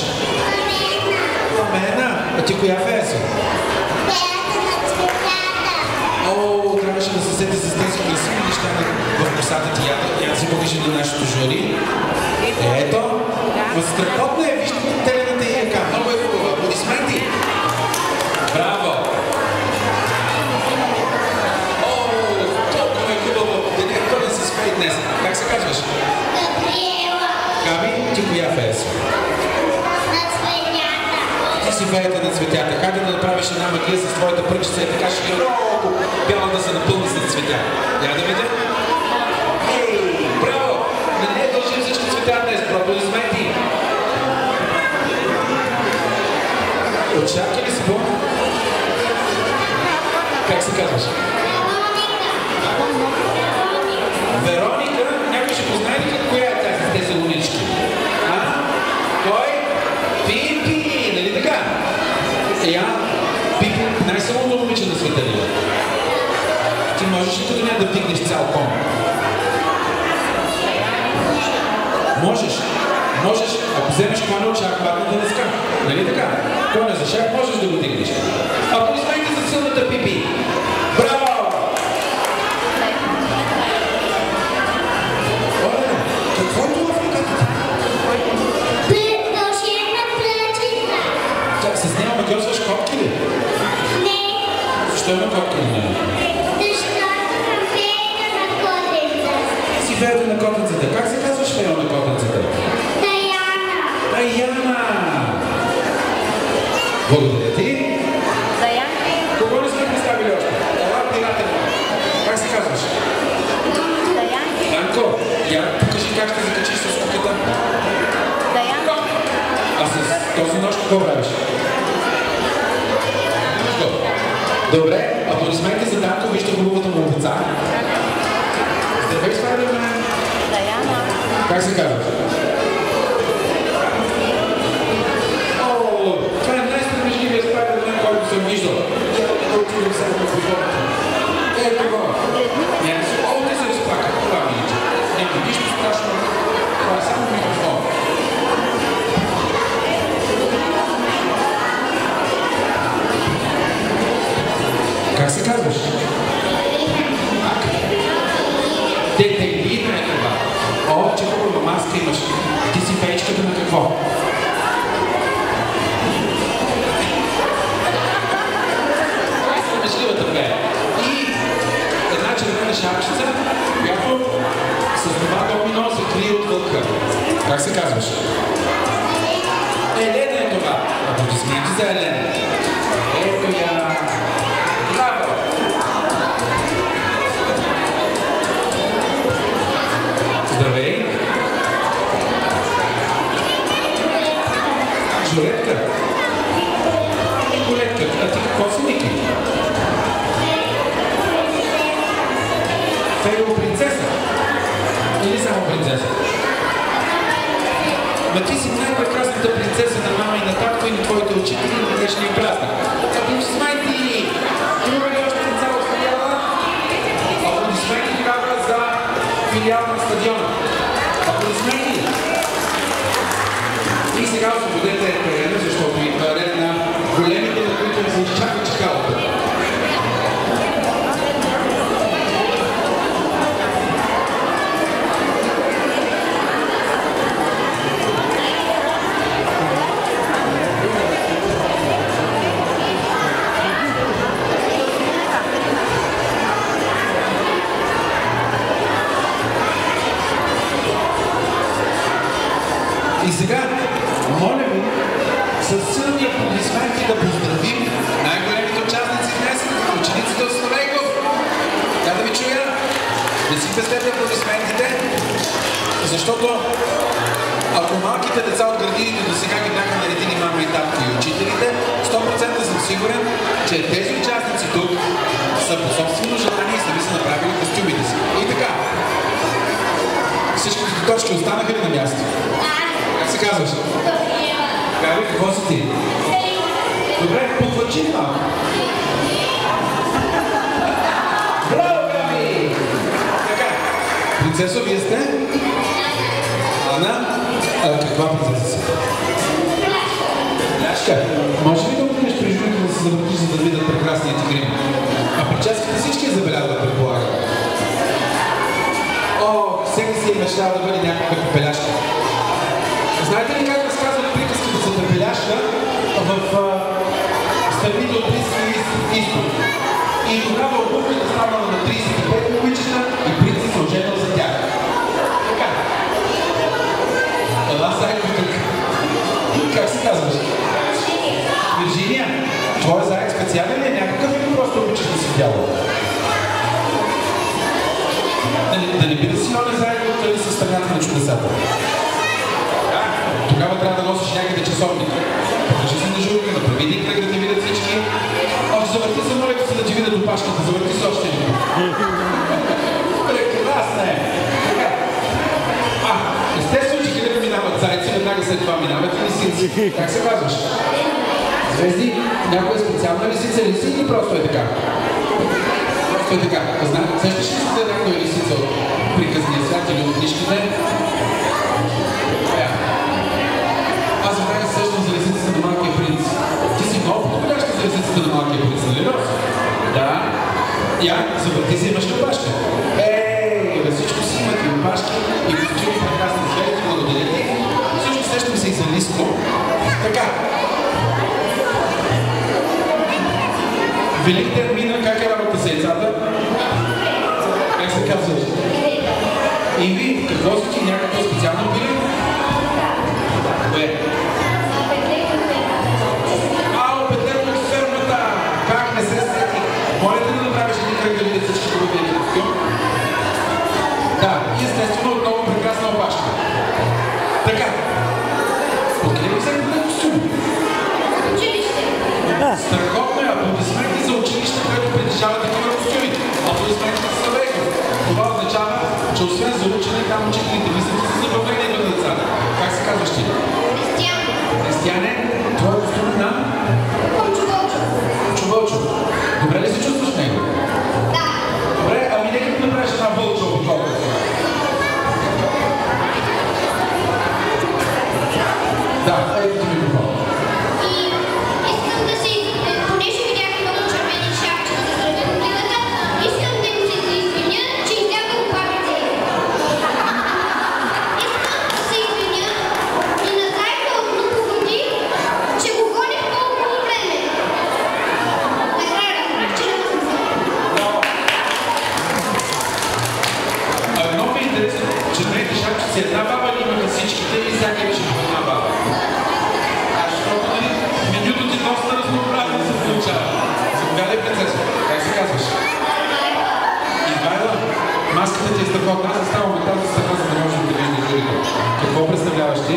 Пламена. А ти коя фея си? О, трябваше да се сети с тези красиви неща в косата ти. Я си покажи на нашото жури. Ето, страхотно е, вижте телената и яка, много е хубава. Аплодисменти! Браво! О, толкова е хубаво, деня е пълен с фей днес. Как се казваш? Габриела. Габи, ти коя фея си? На цветята. Ти си феята на цветята. Хайде да направиш една магия с твоята пръчица и така ще много бяла да се напълни с цветя. Я да видя? Браво! Не е дължим всички цветя днес. Аплодисменти! Очаква ли си по? Как се казваш? Вероника. Някой ще познае ли коя е тази с тези лунички? А? Кой? Пипи! Нали така? Пипи, най-силното момиче на света ли? Ти можеш ли като нея да вдигнеш цял кон? Можеш, ако вземеш коня от шах, хватната дъска. Нали така? Коня за шах можеш да го дигнеш. Аплодисменти за силната Пипи. Браво! Оле, какво е това в ръката? Предложена плачица. Чак, с нея магиосваш котки ли? Не. Защо има котки ли нея? Защото съм феята на котенца. Ти си феята на котенцата. Как се казваш фея на котенцата? Даяна! Благодаря ти. Даянка. Кого не сме представили още? Ела, приятел. Как се казваш? Даянка. Данко, я покажи как ще закачиш с куката. Даянка. А с този нож какво правиш? Добре, аплодисменти за Данко, вижте хубавата му лица. Здравей, Спайдермен. Даяна. Как се казваш? Това е най-стремежливият Спайдермен, който съм виждал. Отивам сега в прибората. Това. Няма си. О, те се разплака. Това ми лича. Няма нищо страшно. Това е само микрофон. Как се казваш? Детелина е това. О, че хубава маска имаш. Ти си феичката на какво? И една червена шапчица, която с това домино се крие от вълка. Как се казваш? Елена е това. Аплодисменти за Елена. Ето я. Браво! Здравей! Журетка. Николетка. А ти какво си, Ники? Фейло принцеса? Или само принцеса? Ма ти си най-прекрасната принцеса на мама и на татко и на твоите учители на днешния празник. Аплодисменти! Имаме ли още деца от филиала? Аплодисменти тогава за филиал на стадиона. Аплодисменти! И сега освободете терена, защото идва ред на големите, на които не се изчака чакалата. И сега, моля ви, с силни аплодисменти да поздравим най-големите участници днес, учениците от Славейков. Тя да ви чуя. Не си пестете аплодисментите, защото ако малките деца от градините до сега ги бяха наредили мама и татко и учителите, 100% съм сигурен, че тези участници тук са по собствено желание и сами са направили костюмите си. И така, всичките точки останаха ли на място? Как се казваш? Габи, какво си ти? Добре, подвърчи ли малко? Браво, Габи! Така, принцесо, вие сте? Ана? Каква принцеса си? Ляшка. Може ли да отидеш при журито да се завъртиш, за да видят прекрасният ти грим? А прическата всички я забелязва, предполагам. О, всеки си е мечтал да бъде някаква пепеляшка. Знаете ли как разказват приказките за пепеляшка в страните от Близкия изток? И тогава обувката станала на 35 момичета и принцът се оженил за тях. Така. Ела заедно тук. Как се казваш? Вирджиния. Твоя заек специален е някакъв или просто обичаш да си бяло? Да не би да си оне заедно от със страната на чудесата? Тогава трябва да носиш някъде часовник. Покажи се на журка, направи дикна, да те видят всички. Завърти се, моля се да ти видят опашката, завърти се още един. Прекрасна е! Естествено, че където минават зайци, веднага след това минават и лисици. Как се казваш? Звезди, някоя специална лисица или просто е така? Просто е така. Сещаш ли си за някоя лисица от приказния свят или от книжките? Аз веднага се сещам за лисицата на Малкия принц. Ти си много подходяща за лисицата на Малкия принц, нали Рос? Да. Я, завърти си имаш ли опашка? Бе, всичко си имат и опашки, и костюми прекрасни звезди, благодаря ти. Също сещам се и за Лиско. Така. Велик термина, как е работа с яйцата? Как се казваш? Иви, какво си ти някакво специално пили? Бе. Ало, Петър от фермата! Как не се сети? Моля да не направиш един кръг да видят всички хубавите костюм? Да, и естествено отново прекрасна опашка. Така. Откъде ви взех да костюм? Училище. Страхотно е, аплодисменти за училище, което притежава такива костюми. Аплодисменти за Славейков. Това означава, че освен за учене, там учителите мислят за забавление на децата. Как се казваш ти? Кристиян. Кристияне, твой костюм на? Вълчо. Добре ли се чувстваш в него? Да. Добре, ами нека да направиш една вълча обиколка. Да, ето ти микрофон. И искам да си, понеже видях много червени шапчета за средногодината, искам да им се извиня, че излягам парите. Искам да се извиня и на зайка от много води, че го гоних толкова време. Накрая разбрах, че не съм зайка. Много ми е интересно, че двете шапчици една баба ли имаха всичките и всяка имаше по една баба. Защото менюто ти доста разнообразно се получава. Заповядай, принцесо. Как се казваш? Ивайла. Маската ти е страхотна. Аз заставам от тази страна, за да можем да видим журито. Какво представляваш ти?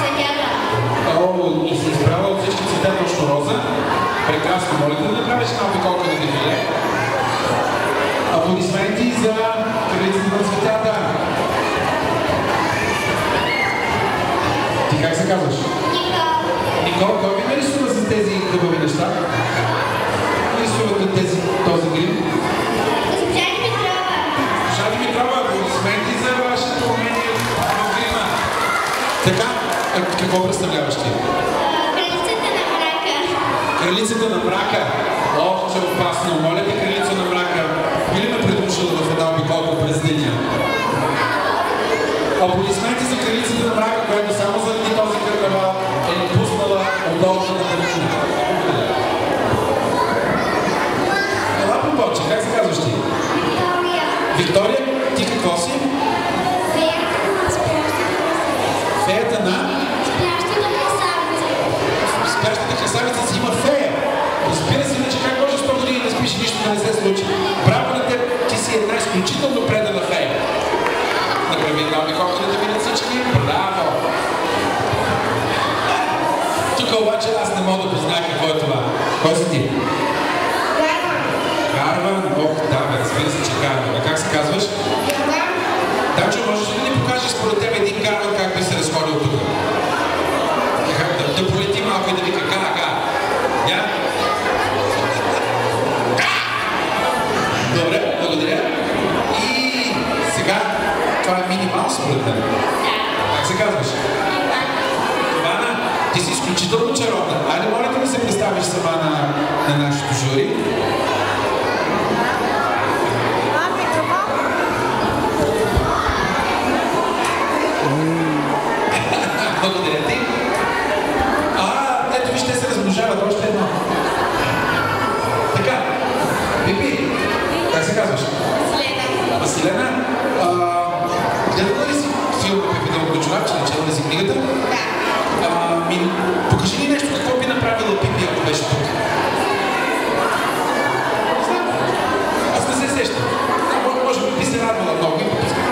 Съдята. О, и си избрала от всички цвета точно роза. Прекрасно. Моля да направиш една обиколка на дефиле. Аплодисменти за кралицата на цветята. Ти как се казваш? Никол, кой ви ме рисува за тези хубави неща? Рисувате този грим? Госпожа Димитрова. Госпожа Димитрова, аплодисменти за вашето умение в грима. Така, какво представляваш ти? Кралицата на мрака. Кралицата на мрака. Ох, че опасно. Моля те, кралица на мрака. Би ли ме придушила в една обиколка през деня? Аплодисменти за кралицата на мрака, която само заради този карнавал е напуснала удобната причина. Ела, попоче, как се казваш ти? Виктория. Виктория, ти какво си? Феята на Качени, браво! Тук обаче аз не мога да позная какво е това. Кой си ти? Карван. Ох, да, бе, разбира се, че Карван. А как се казваш? Дачо, можеш ли да ни покажеш според теб един Карван как би се разходил тук? Да полети малко и да вика га. Я? Добре, благодаря. И сега, това е Мини Маус според теб. Как се казваш? Ивана, ти си изключително чаровна. Айде, моля да се представиш сама на нашето жури. Благодаря ти. Ето вижте се размножават още едно. Така, Пипи, как се казваш? Василена. Гледала ли си филма Пипи Дългочурак, че начала ли си книгата? Да. Покажи ли нещо, какво би направила Пипи, ако беше тук? Аз не се сещам. Може би се радвала много и попускам.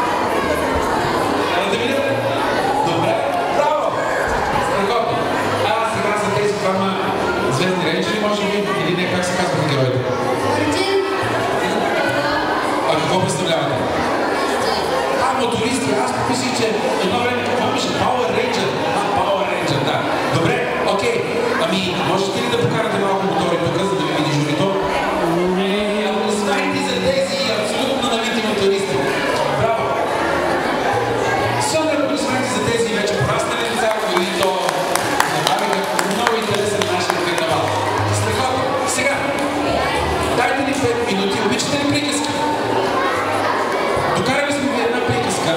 Да видя? Добре. Браво! Страхотно. Сега за тези двама звездни рейнджери, може би, или не, как се казват героите? А какво представлявате? Мотористи. Аз помислих, че едно време какво беше? Power Ranger. Power Ranger, да. Добре, окей. Можете ли да покарате малко мотори тук, за да ви види журито? Аплодисменти за тези абсолютно навити мотористи. Браво! Силни аплодисменти за тези вече пораснали лица, които направиха много интересен нашия карнавал. Страхотно. Сега, дайте ни 5 минути. Обичате ли приказки? Докарали сме ви една приказка.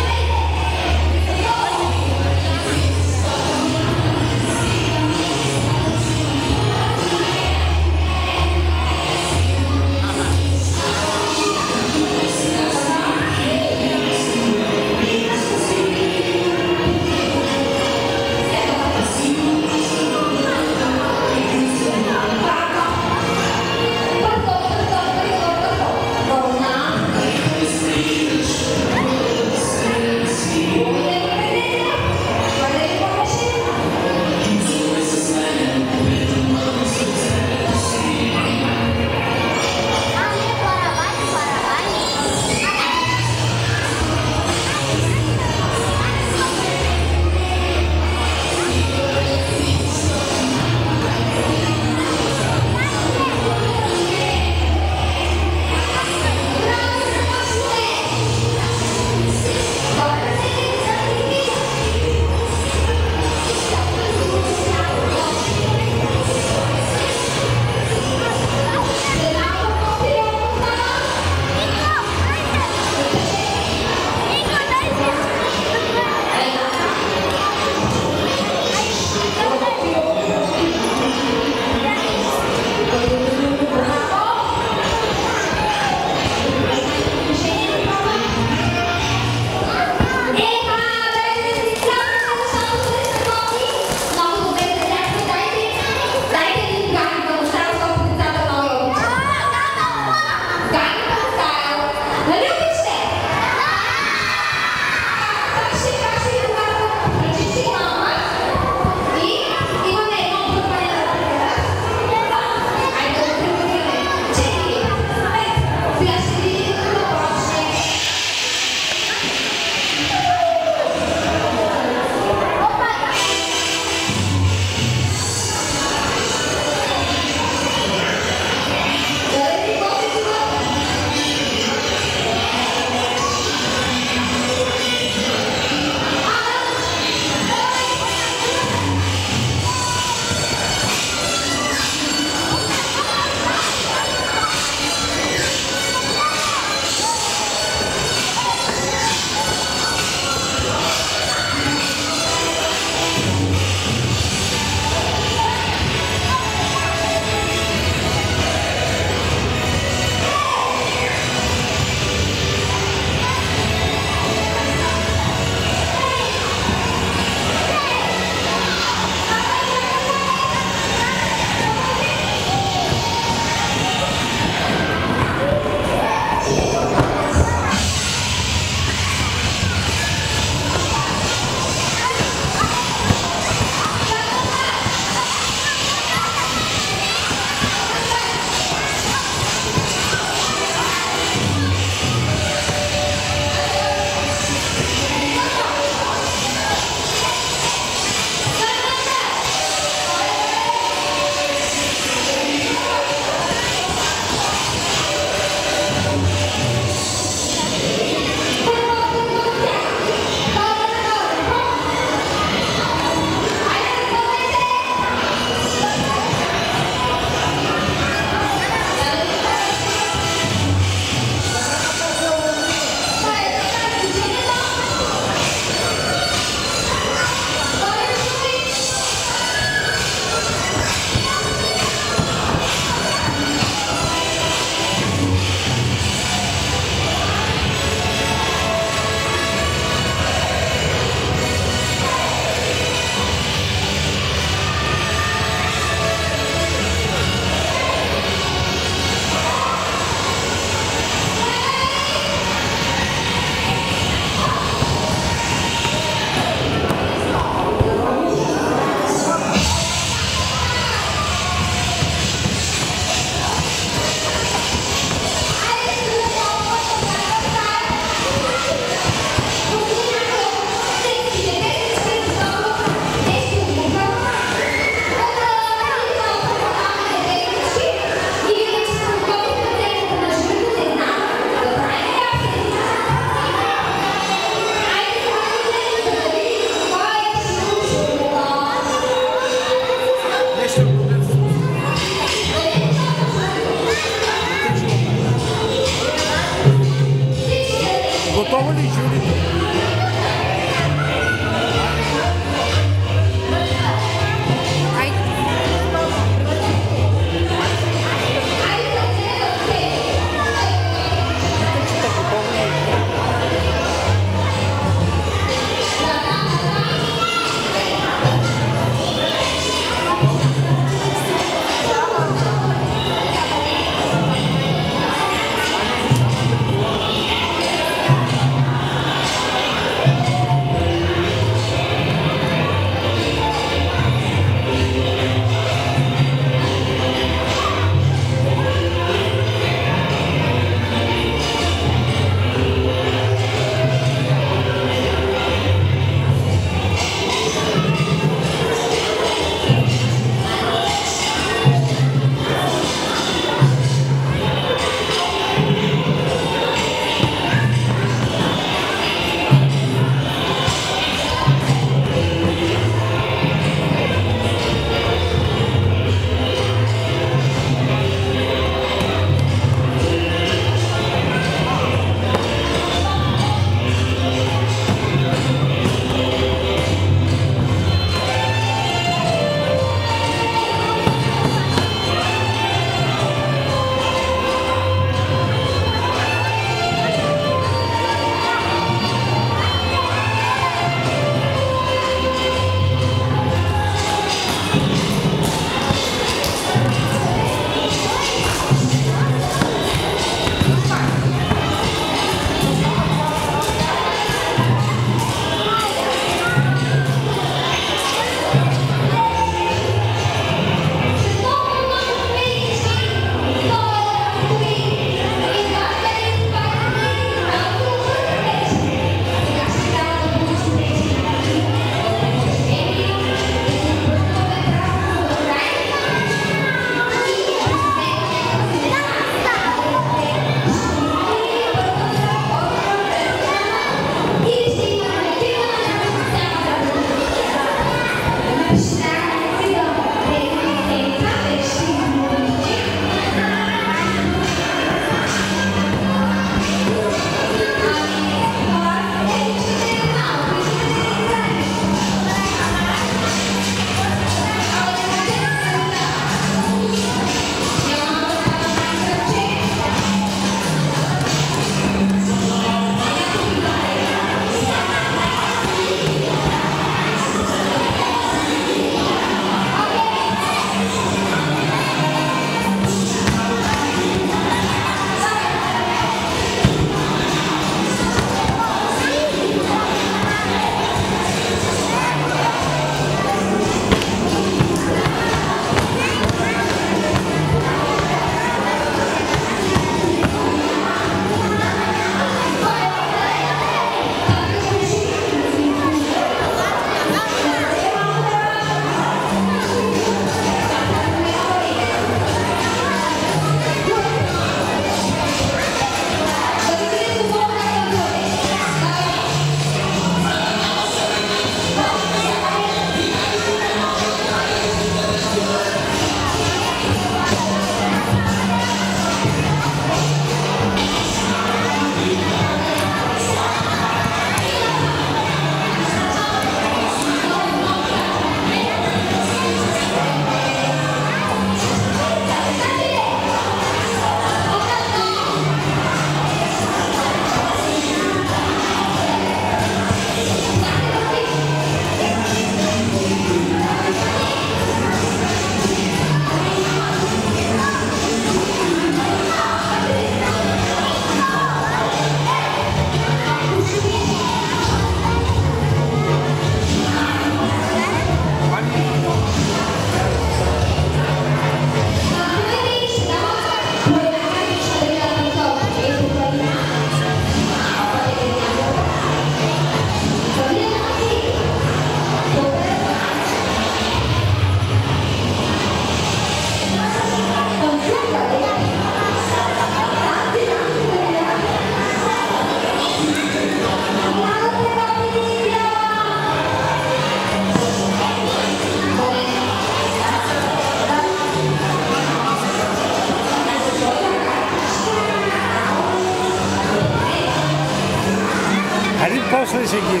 Шеги.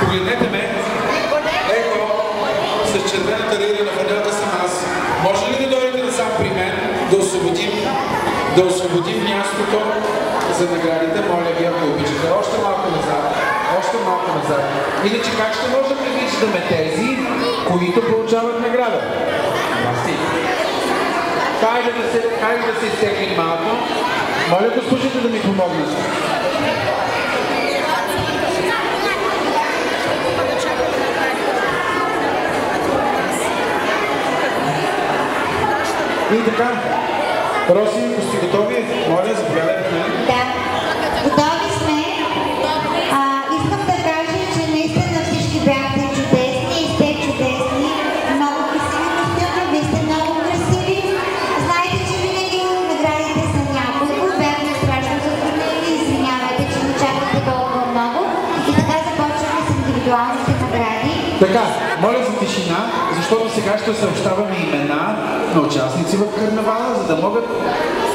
Погледнете ме. Ето, с червената лирия на фанелка съм аз. Може ли да дойдете насам при мен, да освободим мястото за наградите? Моля ви, ако обичате. Още малко назад. Още малко назад. Иначе как ще може да предвиждаме тези, които получават награда? Хайде да се изтеглим малко. Моля госпожите да ми помогнат. И така, Роси, ако сте готови, моля, заповядайте. Да, готови сме. Искам да кажа, че наистина всички бяхте чудесни и сте чудесни. Много красиви костюми, вие сте много красиви. Знаете, че винаги наградите са няколко. Бяхме страшно затруднени. Извинявайте, че не чакате толкова много. И така започваме с индивидуалните награди. Така, моля за тишина, защото сега ще съобщаваме имена на участници в карнавала, за да могат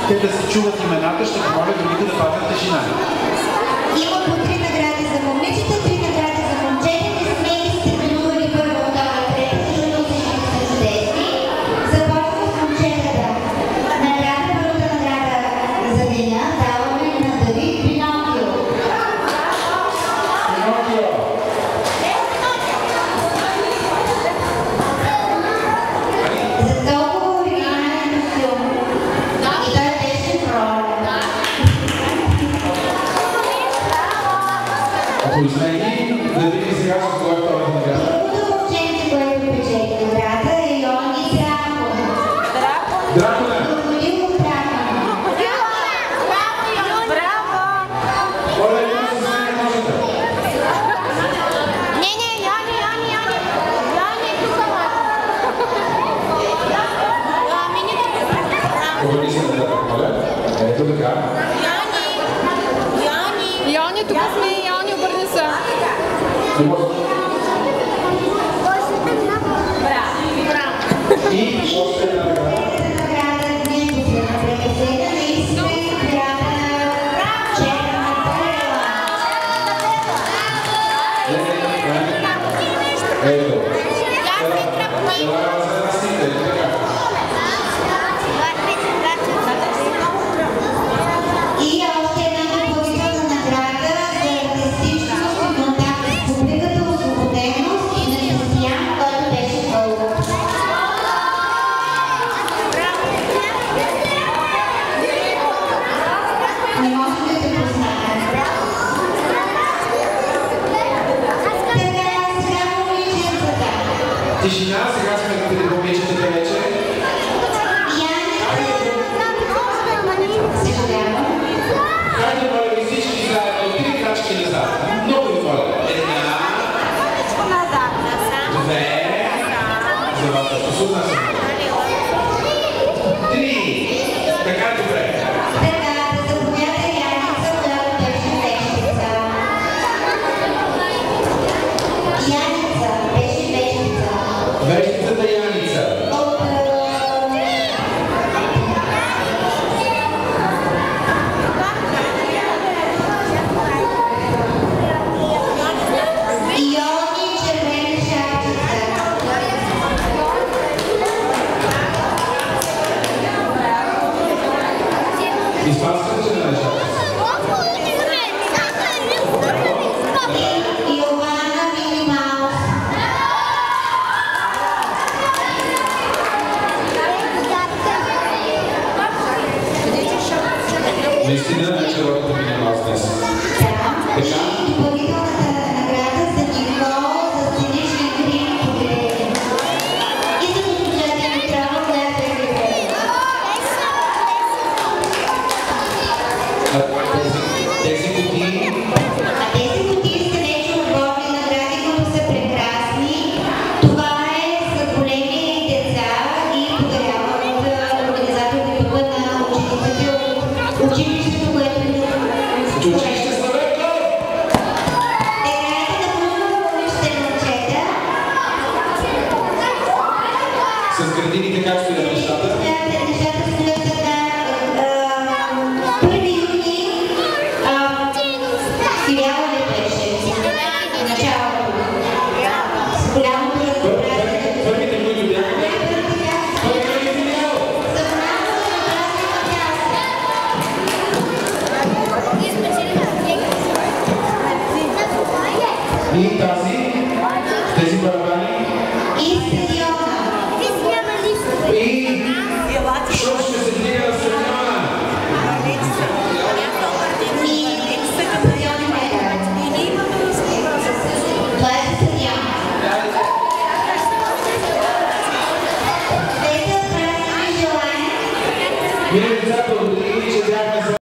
те да се чуват имената. Ще помоля другите да пазят тишина. Има по 3 награди за момичета, 3 награди за момчета. Не смейте сте тренували първо, втора, трета, защото всички са чудесни. Започваме с момчетата. Първата награда за деня даваме на Давид Пинокио. За толкова оригинален костюм. И той беше в роля. Аплодисменти, да видим сега с кой е втората награда. Другото момченце, което печели награда е Йони Дракон. Дракона! Голимо Дракон. Моля, една с мен можете. Обърни се на Дракон, моля. Ето така. Йони, тук сме. Йони, обърни се. Не може. И още една награда. Награда не е последна прекъсена, наистина е награда на Черна Бела. Ето. Залагам се на сите. Така. И още една допълнителна награда за артистичност, контакт с публиката, освободеност и на Кристиян, който беше българ. Не може да те познаем. Така, сега момиченцата. Тишина, сега сме при момичетата вече. Съжалявам. Хайде, моля ви всички заедно, 3 крачки назад. Много ви моля. се отнася? 3. Така е добре. Вещицата Яница. Испанската червена шапка. Наистина е червената Мини Маус днес. Така? Допълнителната награда за ниво за сценичен грим победение. И за госпожа Димитрова, която е Тези кутии. тези кутии са вече отборни награди, които са прекрасни. Това е за големи деца и подарявам от организаторите на учениците от училището, което е Училище Славейко! Играете на хубаво момичета момчета. С градините как стоят нещата? Нещата стоят така. 1 юни филиала ли беше? Началото. С голямото разнообразие. Първите, които бяха? Първите филиал! За голямото разнообразие. И тази, тези барабани. И стадиона. И шоу ще се вдига на стадиона. И стадион медал. Това е за стадиона. Те са празни желания. Мили децата, благодаря ви, че бяхте